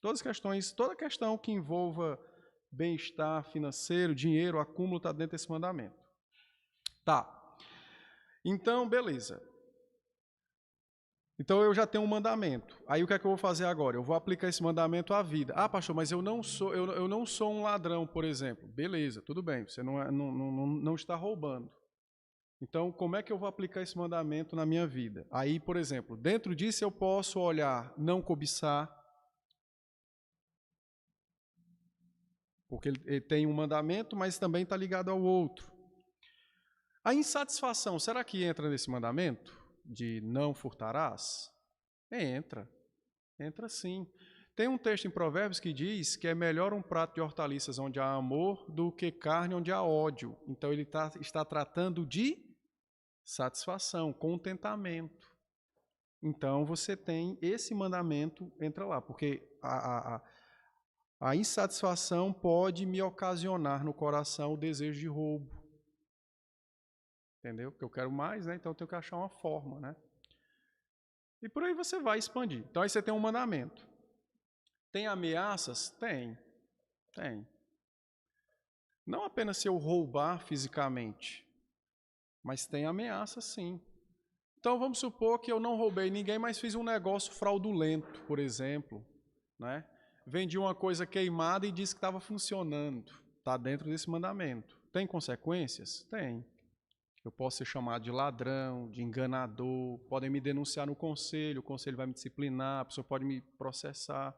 Toda questão que envolva bem-estar financeiro, dinheiro, acúmulo, está dentro desse mandamento. Tá. Então, beleza. Então eu já tenho um mandamento. Aí o que é que eu vou fazer agora? Eu vou aplicar esse mandamento à vida. Ah, pastor, mas eu não sou um ladrão, por exemplo. Beleza, tudo bem, você não está roubando. Então, como é que eu vou aplicar esse mandamento na minha vida? Aí, por exemplo, dentro disso eu posso olhar não cobiçar, porque ele tem um mandamento, mas também está ligado ao outro. A insatisfação, será que entra nesse mandamento de não furtarás? Entra sim. Tem um texto em Provérbios que diz que é melhor um prato de hortaliças onde há amor do que carne onde há ódio. Então ele está tratando de satisfação, contentamento. Então você tem esse mandamento, entra lá, porque a insatisfação pode me ocasionar no coração o desejo de roubo. Entendeu? Porque eu quero mais, né? Então eu tenho que achar uma forma, né? E por aí você vai expandir. Então aí você tem um mandamento. Tem ameaças? Tem. Não apenas se eu roubar fisicamente, mas tem ameaça sim. Então vamos supor que eu não roubei ninguém, mas fiz um negócio fraudulento, por exemplo, né? Vendi uma coisa queimada e disse que estava funcionando. Está dentro desse mandamento. Tem consequências? Tem. Eu posso ser chamado de ladrão, de enganador, podem me denunciar no conselho, o conselho vai me disciplinar, a pessoa pode me processar.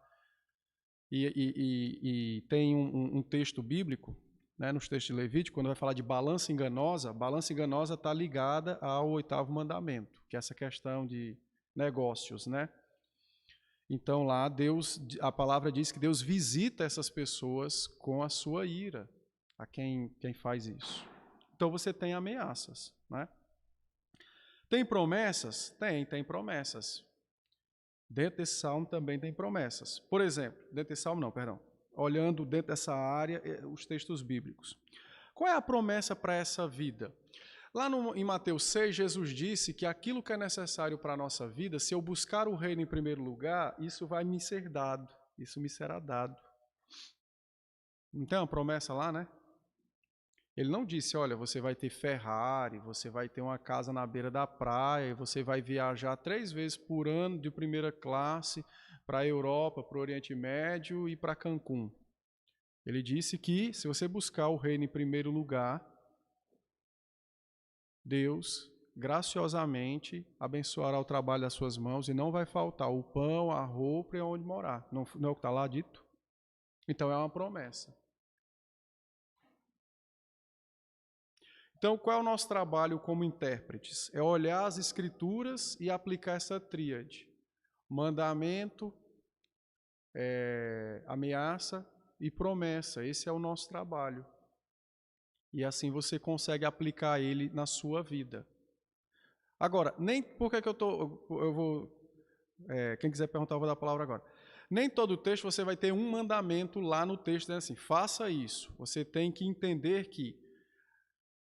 E tem um texto bíblico, né, nos textos de Levítico, quando vai falar de balança enganosa está ligada ao 8º mandamento, que é essa questão de negócios, né? Então lá a palavra diz que Deus visita essas pessoas com a sua ira, a quem faz isso. Então você tem ameaças, né? Tem promessas? Tem promessas. Dentro desse salmo também tem promessas. Por exemplo, dentro desse salmo não, perdão. Olhando dentro dessa área, os textos bíblicos. Qual é a promessa para essa vida? Lá em Mateus 6, Jesus disse que aquilo que é necessário para a nossa vida, se eu buscar o reino em primeiro lugar, isso vai me ser dado, isso me será dado. Não tem uma promessa lá, né? Ele não disse, olha, você vai ter Ferrari, você vai ter uma casa na beira da praia, você vai viajar 3 vezes por ano de primeira classe para a Europa, para o Oriente Médio e para Cancún. Ele disse que se você buscar o reino em primeiro lugar, Deus graciosamente abençoará o trabalho das suas mãos e não vai faltar o pão, a roupa e onde morar. Não é o que está lá dito? Então é uma promessa. Então, qual é o nosso trabalho como intérpretes? É olhar as Escrituras e aplicar essa tríade. Mandamento, ameaça e promessa. Esse é o nosso trabalho. E assim você consegue aplicar ele na sua vida. Agora, nem por que eu vou... quem quiser perguntar, eu vou dar a palavra agora. Nem todo texto você vai ter um mandamento lá no texto, né, assim, faça isso. Você tem que entender que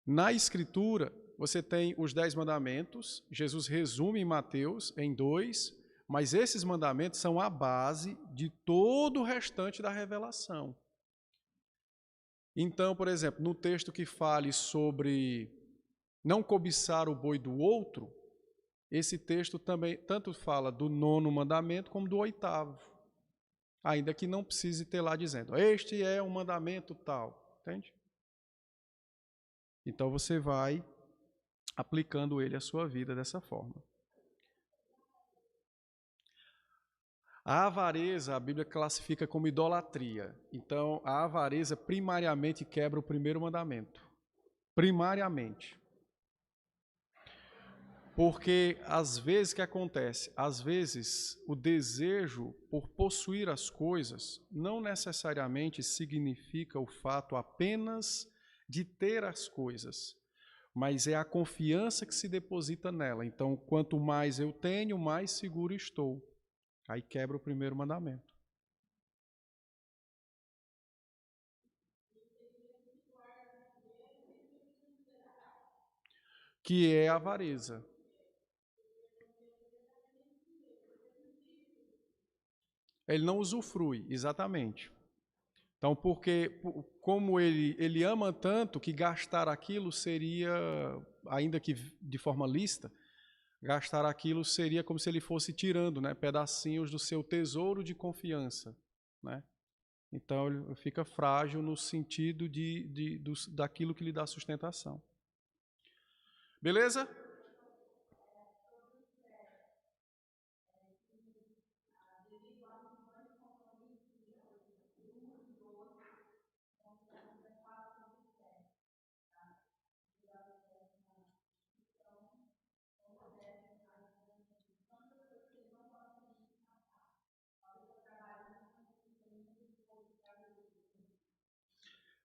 na Escritura você tem os 10 mandamentos, Jesus resume em Mateus em 2, mas esses mandamentos são a base de todo o restante da revelação. Então, por exemplo, no texto que fale sobre não cobiçar o boi do outro, esse texto também tanto fala do 9º mandamento como do 8º. Ainda que não precise ter lá dizendo, este é um mandamento tal, entende? Então você vai aplicando ele à sua vida dessa forma. A avareza, a Bíblia classifica como idolatria. Então, a avareza primariamente quebra o 1º mandamento. Primariamente. Porque, às vezes, o que acontece? Às vezes, o desejo por possuir as coisas não necessariamente significa o fato apenas de ter as coisas, mas é a confiança que se deposita nela. Então, quanto mais eu tenho, mais seguro estou. Aí quebra o 1º mandamento. Que é a avareza. Ele não usufrui, exatamente. Então, porque como ele ama tanto que gastar aquilo seria, ainda que de forma lícita, gastar aquilo seria como se ele fosse tirando, né, pedacinhos do seu tesouro de confiança, né? Então ele fica frágil no sentido daquilo que lhe dá sustentação. Beleza?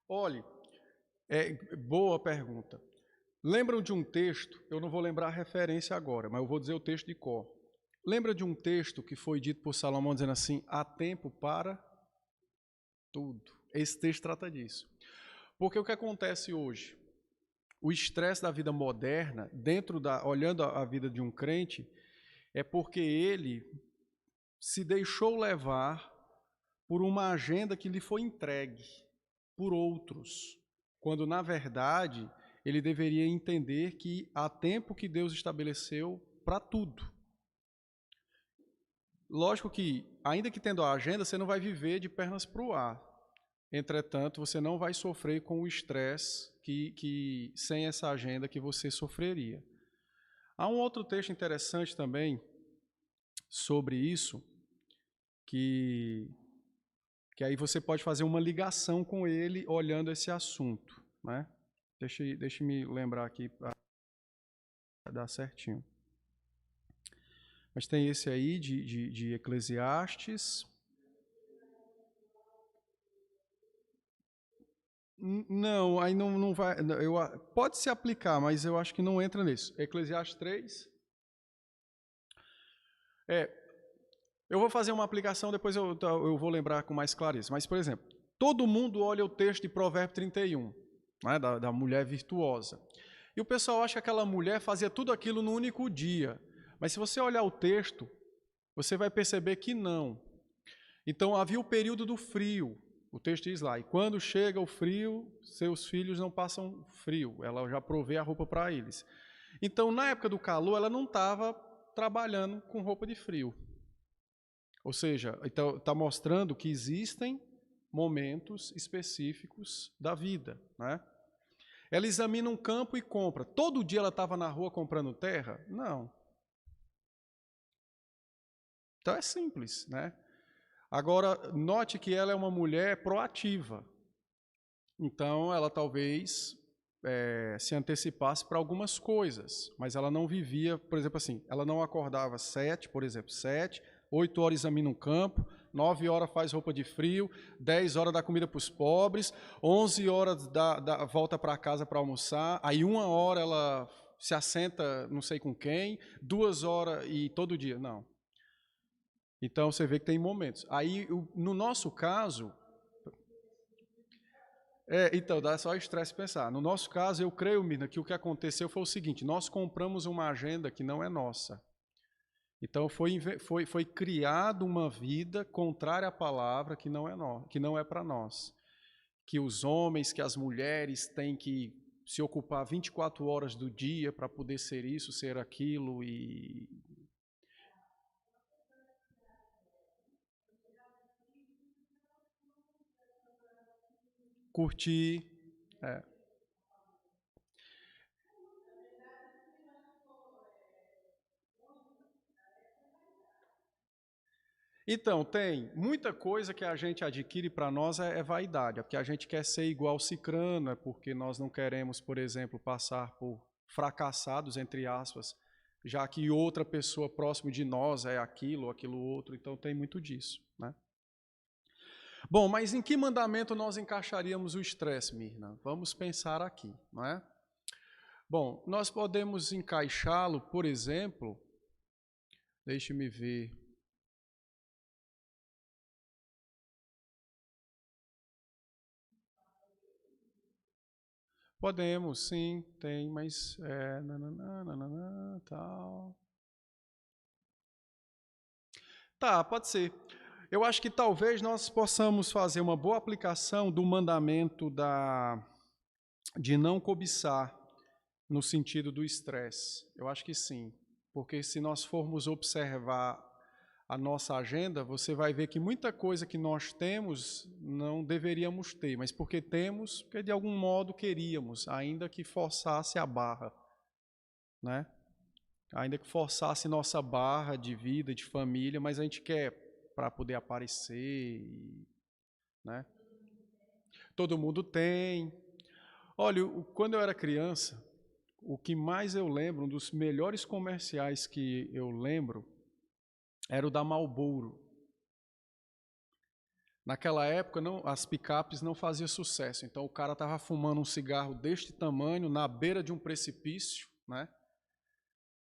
Olhe, boa pergunta. Lembram de um texto, eu não vou lembrar a referência agora, mas eu vou dizer o texto de cor. Lembra de um texto que foi dito por Salomão dizendo assim, há tempo para tudo. Esse texto trata disso. Porque o que acontece hoje? O estresse da vida moderna, olhando a vida de um crente, é porque ele se deixou levar por uma agenda que lhe foi entregue por outros, quando, na verdade, ele deveria entender que há tempo que Deus estabeleceu para tudo. Lógico que, ainda que tendo a agenda, você não vai viver de pernas para o ar. Entretanto, você não vai sofrer com o estresse que sem essa agenda que você sofreria. Há um outro texto interessante também sobre isso, que aí você pode fazer uma ligação com ele olhando esse assunto, né? Deixa-me lembrar aqui para dar certinho. Mas tem esse aí de Eclesiastes. Não, aí não vai. Pode se aplicar, mas eu acho que não entra nisso. Eclesiastes 3. Eu vou fazer uma aplicação, depois eu vou lembrar com mais clareza. Mas, por exemplo, todo mundo olha o texto de Provérbio 31, né, da mulher virtuosa. E o pessoal acha que aquela mulher fazia tudo aquilo num único dia. Mas se você olhar o texto, você vai perceber que não. Então havia o período do frio. O texto diz lá, e quando chega o frio, seus filhos não passam frio. Ela já provê a roupa para eles. Então, na época do calor, ela não estava trabalhando com roupa de frio. Ou seja, então está mostrando que existem momentos específicos da vida, né? Ela examina um campo e compra. Todo dia ela estava na rua comprando terra? Não. Então é simples, né? Agora, note que ela é uma mulher proativa. Então, ela talvez se antecipasse para algumas coisas, mas ela não vivia, por exemplo assim, ela não acordava 7, por exemplo, 7, 8 horas examina um campo, 9 horas faz roupa de frio, 10 horas dá comida para os pobres, 11 horas volta para casa para almoçar, aí 1 hora ela se assenta não sei com quem, 2 horas e todo dia, não. Então, você vê que tem momentos. Aí, no nosso caso... então, dá só estresse pensar. No nosso caso, eu creio, Mirna, que o que aconteceu foi o seguinte, nós compramos uma agenda que não é nossa. Então, foi criada uma vida contrária à palavra que não é para nós. Que os homens, que as mulheres têm que se ocupar 24 horas do dia para poder ser isso, ser aquilo e... curtir. Então, tem muita coisa que a gente adquire para nós é vaidade, é porque a gente quer ser igual Cicrano, é porque nós não queremos, por exemplo, passar por fracassados, entre aspas, já que outra pessoa próximo de nós é aquilo, aquilo outro, então tem muito disso, né? Bom, mas em que mandamento nós encaixaríamos o estresse, Mirna? Vamos pensar aqui, não é? Bom, nós podemos encaixá-lo, por exemplo, deixe-me ver. Podemos, sim, tem, mas tal. Tá, pode ser. Eu acho que talvez nós possamos fazer uma boa aplicação do mandamento de não cobiçar no sentido do estresse. Eu acho que sim, porque se nós formos observar a nossa agenda, você vai ver que muita coisa que nós temos não deveríamos ter, mas porque temos, porque de algum modo queríamos, ainda que forçasse a barra, né? Ainda que forçasse nossa barra de vida, de família, mas a gente quer para poder aparecer, né? Todo mundo tem. Olha, quando eu era criança, o que mais eu lembro, um dos melhores comerciais que eu lembro, era o da Marlboro. Naquela época, as picapes não faziam sucesso, então o cara estava fumando um cigarro deste tamanho, na beira de um precipício, né?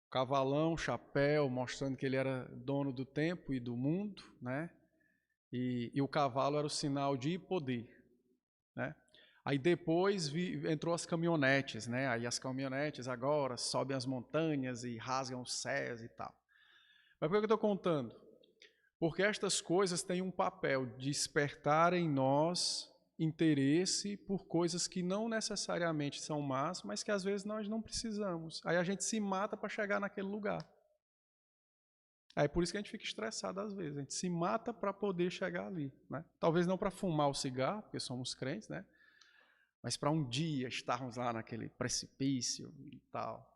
Cavalão, chapéu, mostrando que ele era dono do tempo e do mundo, né? E o cavalo era o sinal de poder, né? Aí depois entrou as caminhonetes, né? Aí as caminhonetes agora sobem as montanhas e rasgam os céus e tal. Mas por que eu estou contando? Porque estas coisas têm um papel de despertar em nós interesse por coisas que não necessariamente são más, mas que às vezes nós não precisamos. Aí a gente se mata para chegar naquele lugar. É por isso que a gente fica estressado às vezes. A gente se mata para poder chegar ali, né? Talvez não para fumar o cigarro, porque somos crentes, né? Mas para um dia estarmos lá naquele precipício e tal.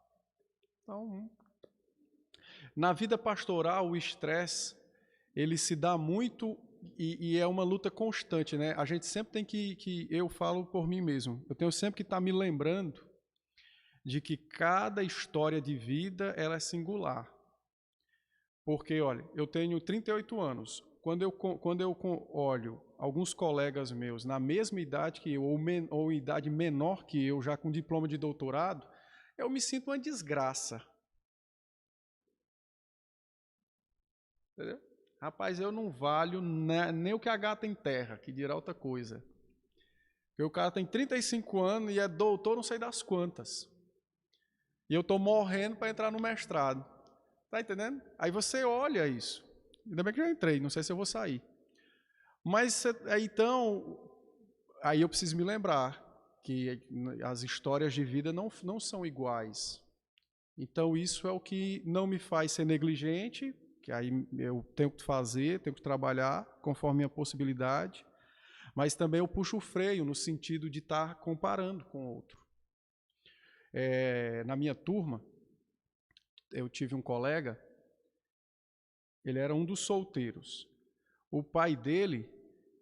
Então, na vida pastoral, o estresse ele se dá muito e é uma luta constante, né? A gente sempre tem que eu falo por mim mesmo, eu tenho sempre que estar me lembrando de que cada história de vida ela é singular. Porque, olha, eu tenho 38 anos. Quando eu olho alguns colegas meus na mesma idade que eu, ou idade menor que eu, já com diploma de doutorado, eu me sinto uma desgraça. Entendeu? Rapaz, eu não valho nem o que a gata enterra, que dirá outra coisa. Porque o cara tem 35 anos e é doutor não sei das quantas. E eu estou morrendo para entrar no mestrado. Tá entendendo? Aí você olha isso. Ainda bem que eu já entrei, não sei se eu vou sair. Mas então, aí eu preciso me lembrar que as histórias de vida não são iguais. Então isso é o que não me faz ser negligente, que aí eu tenho que fazer, tenho que trabalhar conforme a possibilidade, mas também eu puxo o freio no sentido de estar comparando com o outro. na minha turma, eu tive um colega, ele era um dos solteiros. O pai dele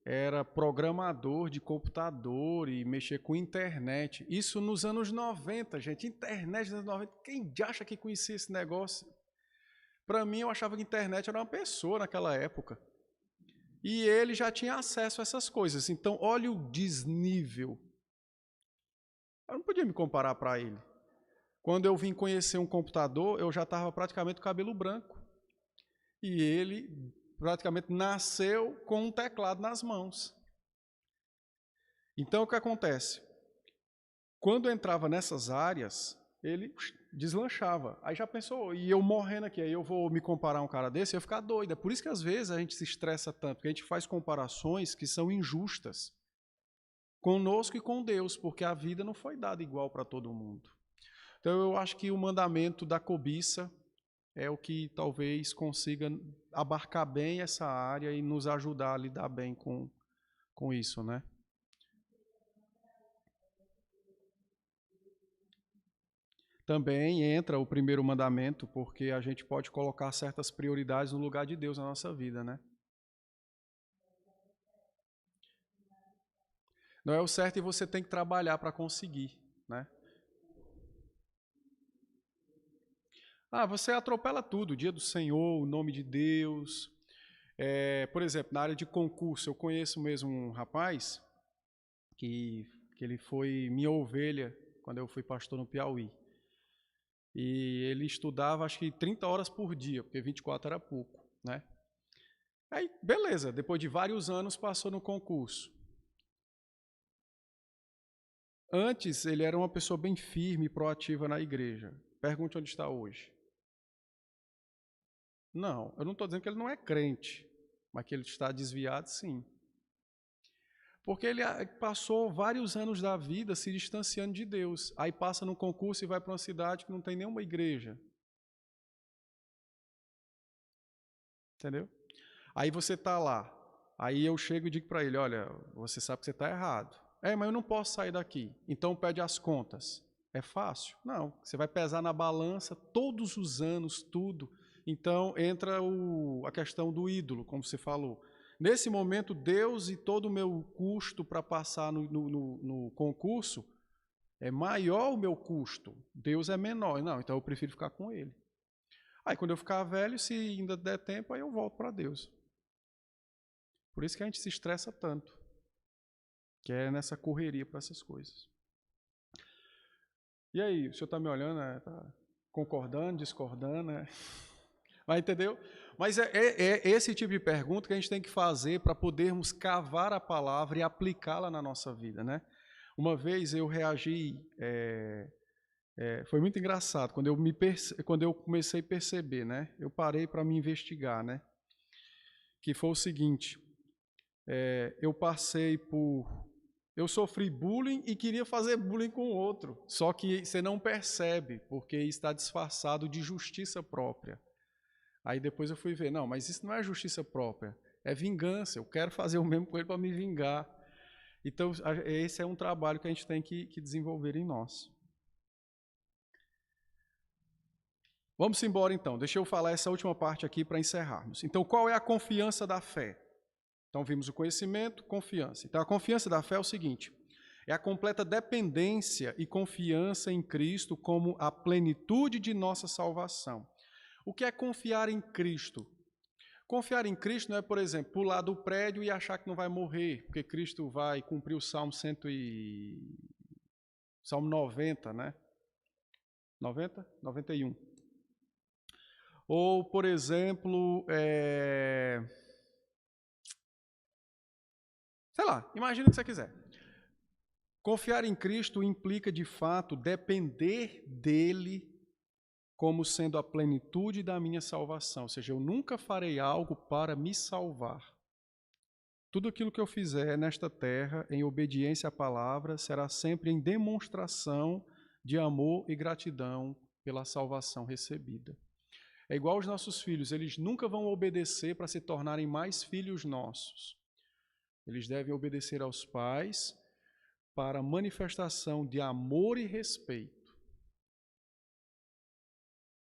era programador de computador e mexer com internet. Isso nos anos 90, gente. Internet nos anos 90. Quem acha que conhecia esse negócio? Para mim, eu achava que internet era uma pessoa naquela época. E ele já tinha acesso a essas coisas. Então, olha o desnível. Eu não podia me comparar para ele. Quando eu vim conhecer um computador, eu já estava praticamente com cabelo branco. E ele praticamente nasceu com um teclado nas mãos. Então, o que acontece? Quando entrava nessas áreas, ele deslanchava. Aí já pensou, e eu morrendo aqui, aí eu vou me comparar a um cara desse, eu ia ficar doido. É por isso que às vezes a gente se estressa tanto, porque a gente faz comparações que são injustas conosco e com Deus, porque a vida não foi dada igual para todo mundo. Então eu acho que o mandamento da cobiça é o que talvez consiga abarcar bem essa área e nos ajudar a lidar bem com isso, né? Também entra o primeiro mandamento, porque a gente pode colocar certas prioridades no lugar de Deus na nossa vida, né? Não é o certo e você tem que trabalhar para conseguir, né? Ah, você atropela tudo, o dia do Senhor, o nome de Deus. Por exemplo, na área de concurso, eu conheço mesmo um rapaz que ele foi minha ovelha quando eu fui pastor no Piauí. E ele estudava, acho que 30 horas por dia, porque 24 era pouco, né? Aí, beleza, depois de vários anos passou no concurso. Antes, ele era uma pessoa bem firme e proativa na igreja. Pergunte onde está hoje. Não, eu não estou dizendo que ele não é crente, mas que ele está desviado, sim. Porque ele passou vários anos da vida se distanciando de Deus. Aí passa num concurso e vai para uma cidade que não tem nenhuma igreja. Entendeu? Aí você está lá. Aí eu chego e digo para ele, olha, você sabe que você está errado. Mas eu não posso sair daqui. Então pede as contas. É fácil? Não. Você vai pesar na balança todos os anos, tudo. Então entra a questão do ídolo, como você falou. Nesse momento, Deus e todo o meu custo para passar no concurso é maior o meu custo. Deus é menor. Não, então eu prefiro ficar com ele. Aí quando eu ficar velho, se ainda der tempo, aí eu volto para Deus. Por isso que a gente se estressa tanto, que é nessa correria para essas coisas. E aí, o senhor está me olhando, né? Tá concordando, discordando, né? Mas entendeu? Mas é esse tipo de pergunta que a gente tem que fazer para podermos cavar a palavra e aplicá-la na nossa vida, né? Uma vez eu reagi, foi muito engraçado, quando eu comecei a perceber, né? Eu parei para me investigar, né? Que foi o seguinte, eu sofri bullying e queria fazer bullying com o outro, só que você não percebe, porque está disfarçado de justiça própria. Aí depois eu fui ver, não, mas isso não é justiça própria, é vingança, eu quero fazer o mesmo com ele para me vingar. Então, esse é um trabalho que a gente tem que desenvolver em nós. Vamos embora então, deixa eu falar essa última parte aqui para encerrarmos. Então, qual é a confiança da fé? Então, vimos o conhecimento, confiança. Então, a confiança da fé é o seguinte, é a completa dependência e confiança em Cristo como a plenitude de nossa salvação. O que é confiar em Cristo? Confiar em Cristo não é, por exemplo, pular do prédio e achar que não vai morrer, porque Cristo vai cumprir o Salmo 90, né? 90? 91. Ou, por exemplo, sei lá, imagina o que você quiser. Confiar em Cristo implica, de fato, depender dele como sendo a plenitude da minha salvação. Ou seja, eu nunca farei algo para me salvar. Tudo aquilo que eu fizer nesta terra, em obediência à palavra, será sempre em demonstração de amor e gratidão pela salvação recebida. É igual aos nossos filhos, eles nunca vão obedecer para se tornarem mais filhos nossos. Eles devem obedecer aos pais para manifestação de amor e respeito.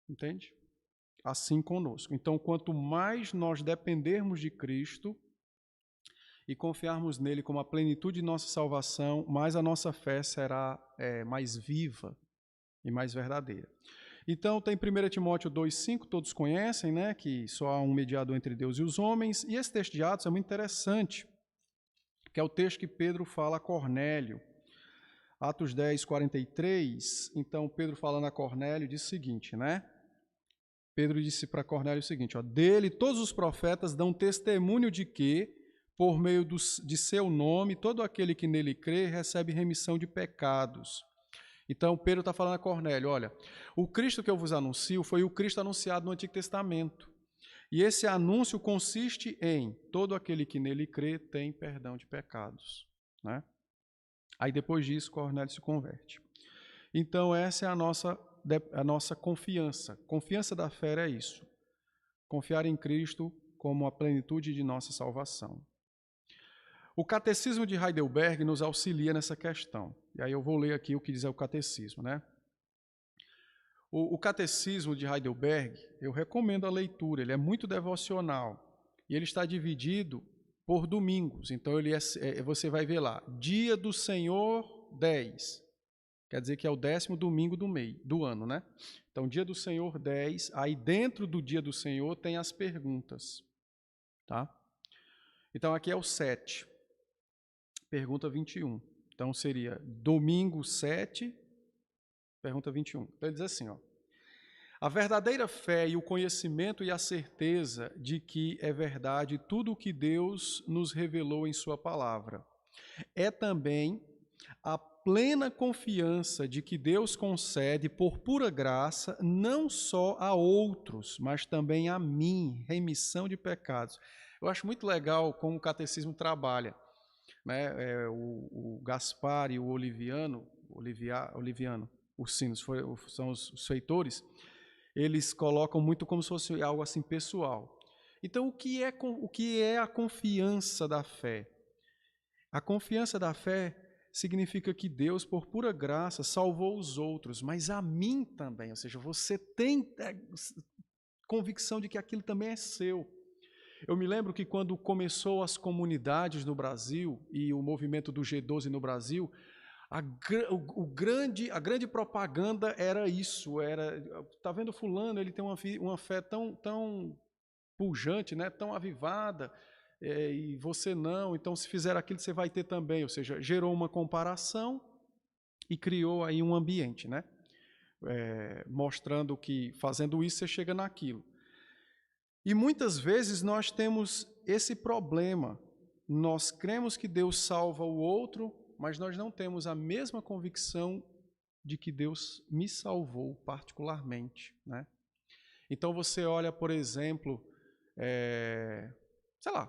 Entende? Assim conosco. Então, quanto mais nós dependermos de Cristo e confiarmos nele como a plenitude de nossa salvação, mais a nossa fé será mais viva e mais verdadeira. Então, tem 1 Timóteo 2,5, todos conhecem, né, que só há um mediador entre Deus e os homens. E esse texto de Atos é muito interessante, que é o texto que Pedro fala a Cornélio. Atos 10, 43, então Pedro falando a Cornélio diz o seguinte, né? Pedro disse para Cornélio o seguinte, ó, dele todos os profetas dão testemunho de que, por meio de seu nome, todo aquele que nele crê recebe remissão de pecados. Então, Pedro está falando a Cornélio, olha, o Cristo que eu vos anuncio foi o Cristo anunciado no Antigo Testamento. E esse anúncio consiste em todo aquele que nele crê tem perdão de pecados. Né? Aí, depois disso, Cornélio se converte. Então, essa é a nossa confiança. Confiança da fé é isso. Confiar em Cristo como a plenitude de nossa salvação. O Catecismo de Heidelberg nos auxilia nessa questão. E aí eu vou ler aqui o que diz o Catecismo, né? O Catecismo de Heidelberg, eu recomendo a leitura, ele é muito devocional. E ele está dividido por domingos. Então, você vai ver lá, Dia do Senhor 10. Quer dizer que é o 10º domingo do ano, né? Então, Dia do Senhor 10, aí dentro do Dia do Senhor tem as perguntas, tá? Então, aqui é o 7. Pergunta 21. Então, seria domingo 7, pergunta 21. Então, ele diz assim, ó. A verdadeira fé e o conhecimento e a certeza de que é verdade tudo o que Deus nos revelou em sua palavra. É também a plena confiança de que Deus concede, por pura graça, não só a outros, mas também a mim, remissão de pecados. Eu acho muito legal como o catecismo trabalha. Né, o Gaspar e o Oliviano, os sinos, são os feitores, eles colocam muito como se fosse algo assim pessoal. Então, o que é a confiança da fé? A confiança da fé significa que Deus, por pura graça, salvou os outros, mas a mim também, ou seja, você tem convicção de que aquilo também é seu. Eu me lembro que quando começou as comunidades no Brasil e o movimento do G12 no Brasil, a grande propaganda era isso, tá vendo fulano, ele tem uma fé tão pujante, né, tão avivada, e você não, então se fizer aquilo você vai ter também, ou seja, gerou uma comparação e criou aí um ambiente, né, mostrando que fazendo isso você chega naquilo. E muitas vezes nós temos esse problema. Nós cremos que Deus salva o outro, mas nós não temos a mesma convicção de que Deus me salvou particularmente. Né? Então você olha, por exemplo, sei lá,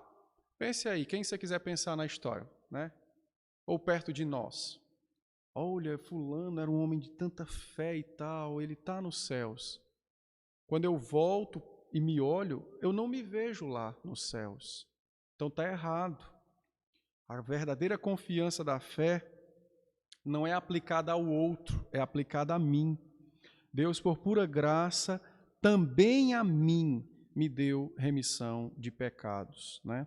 pense aí, quem você quiser pensar na história, né? Ou perto de nós. Olha, fulano era um homem de tanta fé e tal, ele está nos céus. Quando eu volto e me olho, eu não me vejo lá nos céus. Então está errado. A verdadeira confiança da fé não é aplicada ao outro, é aplicada a mim. Deus, por pura graça, também a mim me deu remissão de pecados. Né?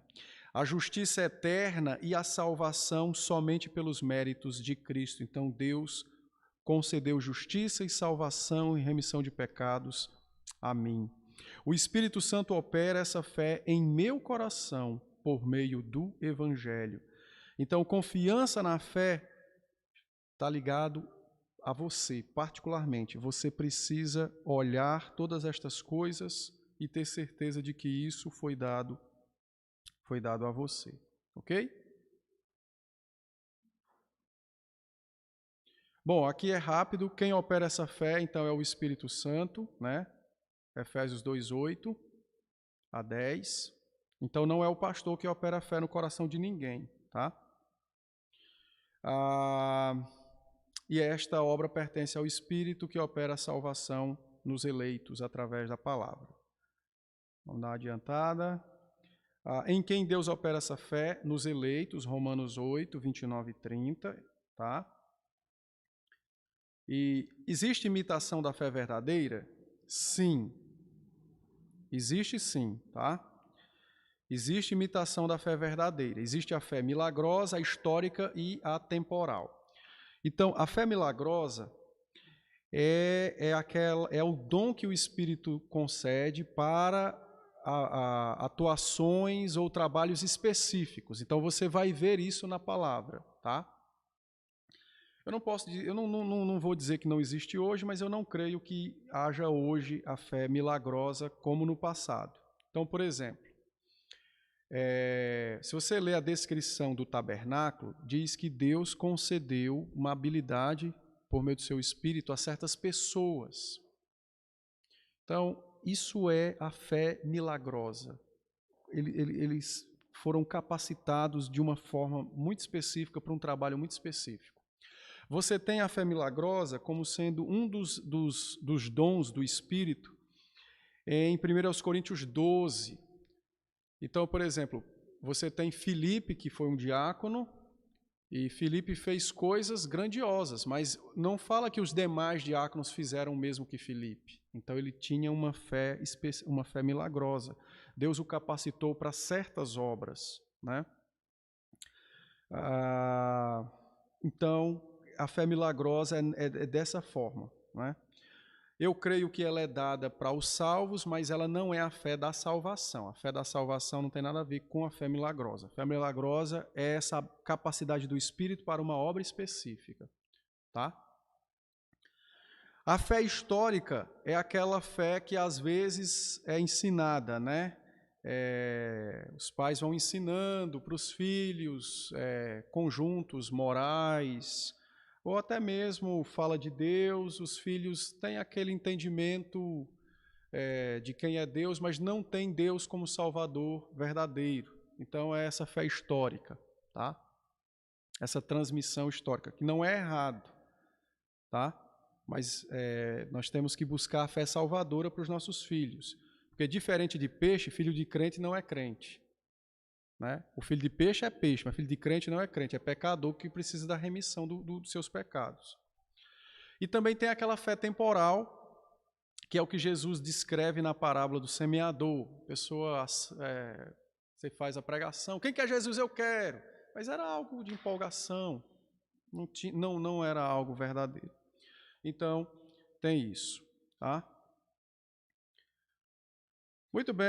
A justiça eterna e a salvação somente pelos méritos de Cristo. Então Deus concedeu justiça e salvação e remissão de pecados a mim. O Espírito Santo opera essa fé em meu coração por meio do Evangelho. Então, confiança na fé está ligado a você, particularmente. Você precisa olhar todas estas coisas e ter certeza de que isso foi dado a você. Ok? Bom, aqui é rápido. Quem opera essa fé, então, é o Espírito Santo, né? Efésios 2:8 a 10. Então, não é o pastor que opera a fé no coração de ninguém, tá? E esta obra pertence ao Espírito que opera a salvação nos eleitos através da palavra. Vamos dar uma adiantada. Em quem Deus opera essa fé? Nos eleitos, Romanos 8, 29 e 30, tá? E existe imitação da fé verdadeira? Sim. Existe sim, tá? Existe imitação da fé verdadeira. Existe a fé milagrosa, a histórica e a temporal. Então, a fé milagrosa é o dom que o Espírito concede para atuações ou trabalhos específicos. Então, você vai ver isso na palavra, tá? Eu não posso, eu não vou dizer que não existe hoje, mas eu não creio que haja hoje a fé milagrosa como no passado. Então, por exemplo, se você ler a descrição do tabernáculo, diz que Deus concedeu uma habilidade por meio do seu Espírito a certas pessoas. Então, isso é a fé milagrosa. Eles foram capacitados de uma forma muito específica para um trabalho muito específico. Você tem a fé milagrosa como sendo um dos dons do Espírito em 1 Coríntios 12. Então, por exemplo, você tem Filipe, que foi um diácono, e Filipe fez coisas grandiosas, mas não fala que os demais diáconos fizeram o mesmo que Filipe. Então, ele tinha uma fé milagrosa. Deus o capacitou para certas obras, né? Então, a fé milagrosa é dessa forma, né? Eu creio que ela é dada para os salvos, mas ela não é a fé da salvação. A fé da salvação não tem nada a ver com a fé milagrosa. A fé milagrosa é essa capacidade do Espírito para uma obra específica, tá? A fé histórica é aquela fé que às vezes é ensinada, né? Os pais vão ensinando para os filhos conjuntos morais, ou até mesmo fala de Deus, os filhos têm aquele entendimento de quem é Deus, mas não tem Deus como Salvador verdadeiro. Então é essa fé histórica, tá? Essa transmissão histórica, que não é errado, tá? Mas nós temos que buscar a fé salvadora para os nossos filhos. Porque diferente de peixe, filho de crente não é crente. Né? O filho de peixe é peixe, mas filho de crente não é crente, é pecador que precisa da remissão dos seus pecados. E também tem aquela fé temporal, que é o que Jesus descreve na parábola do semeador. Você faz a pregação, quem quer Jesus? Eu quero. Mas era algo de empolgação, não era algo verdadeiro. Então, tem isso. Tá? Muito bem.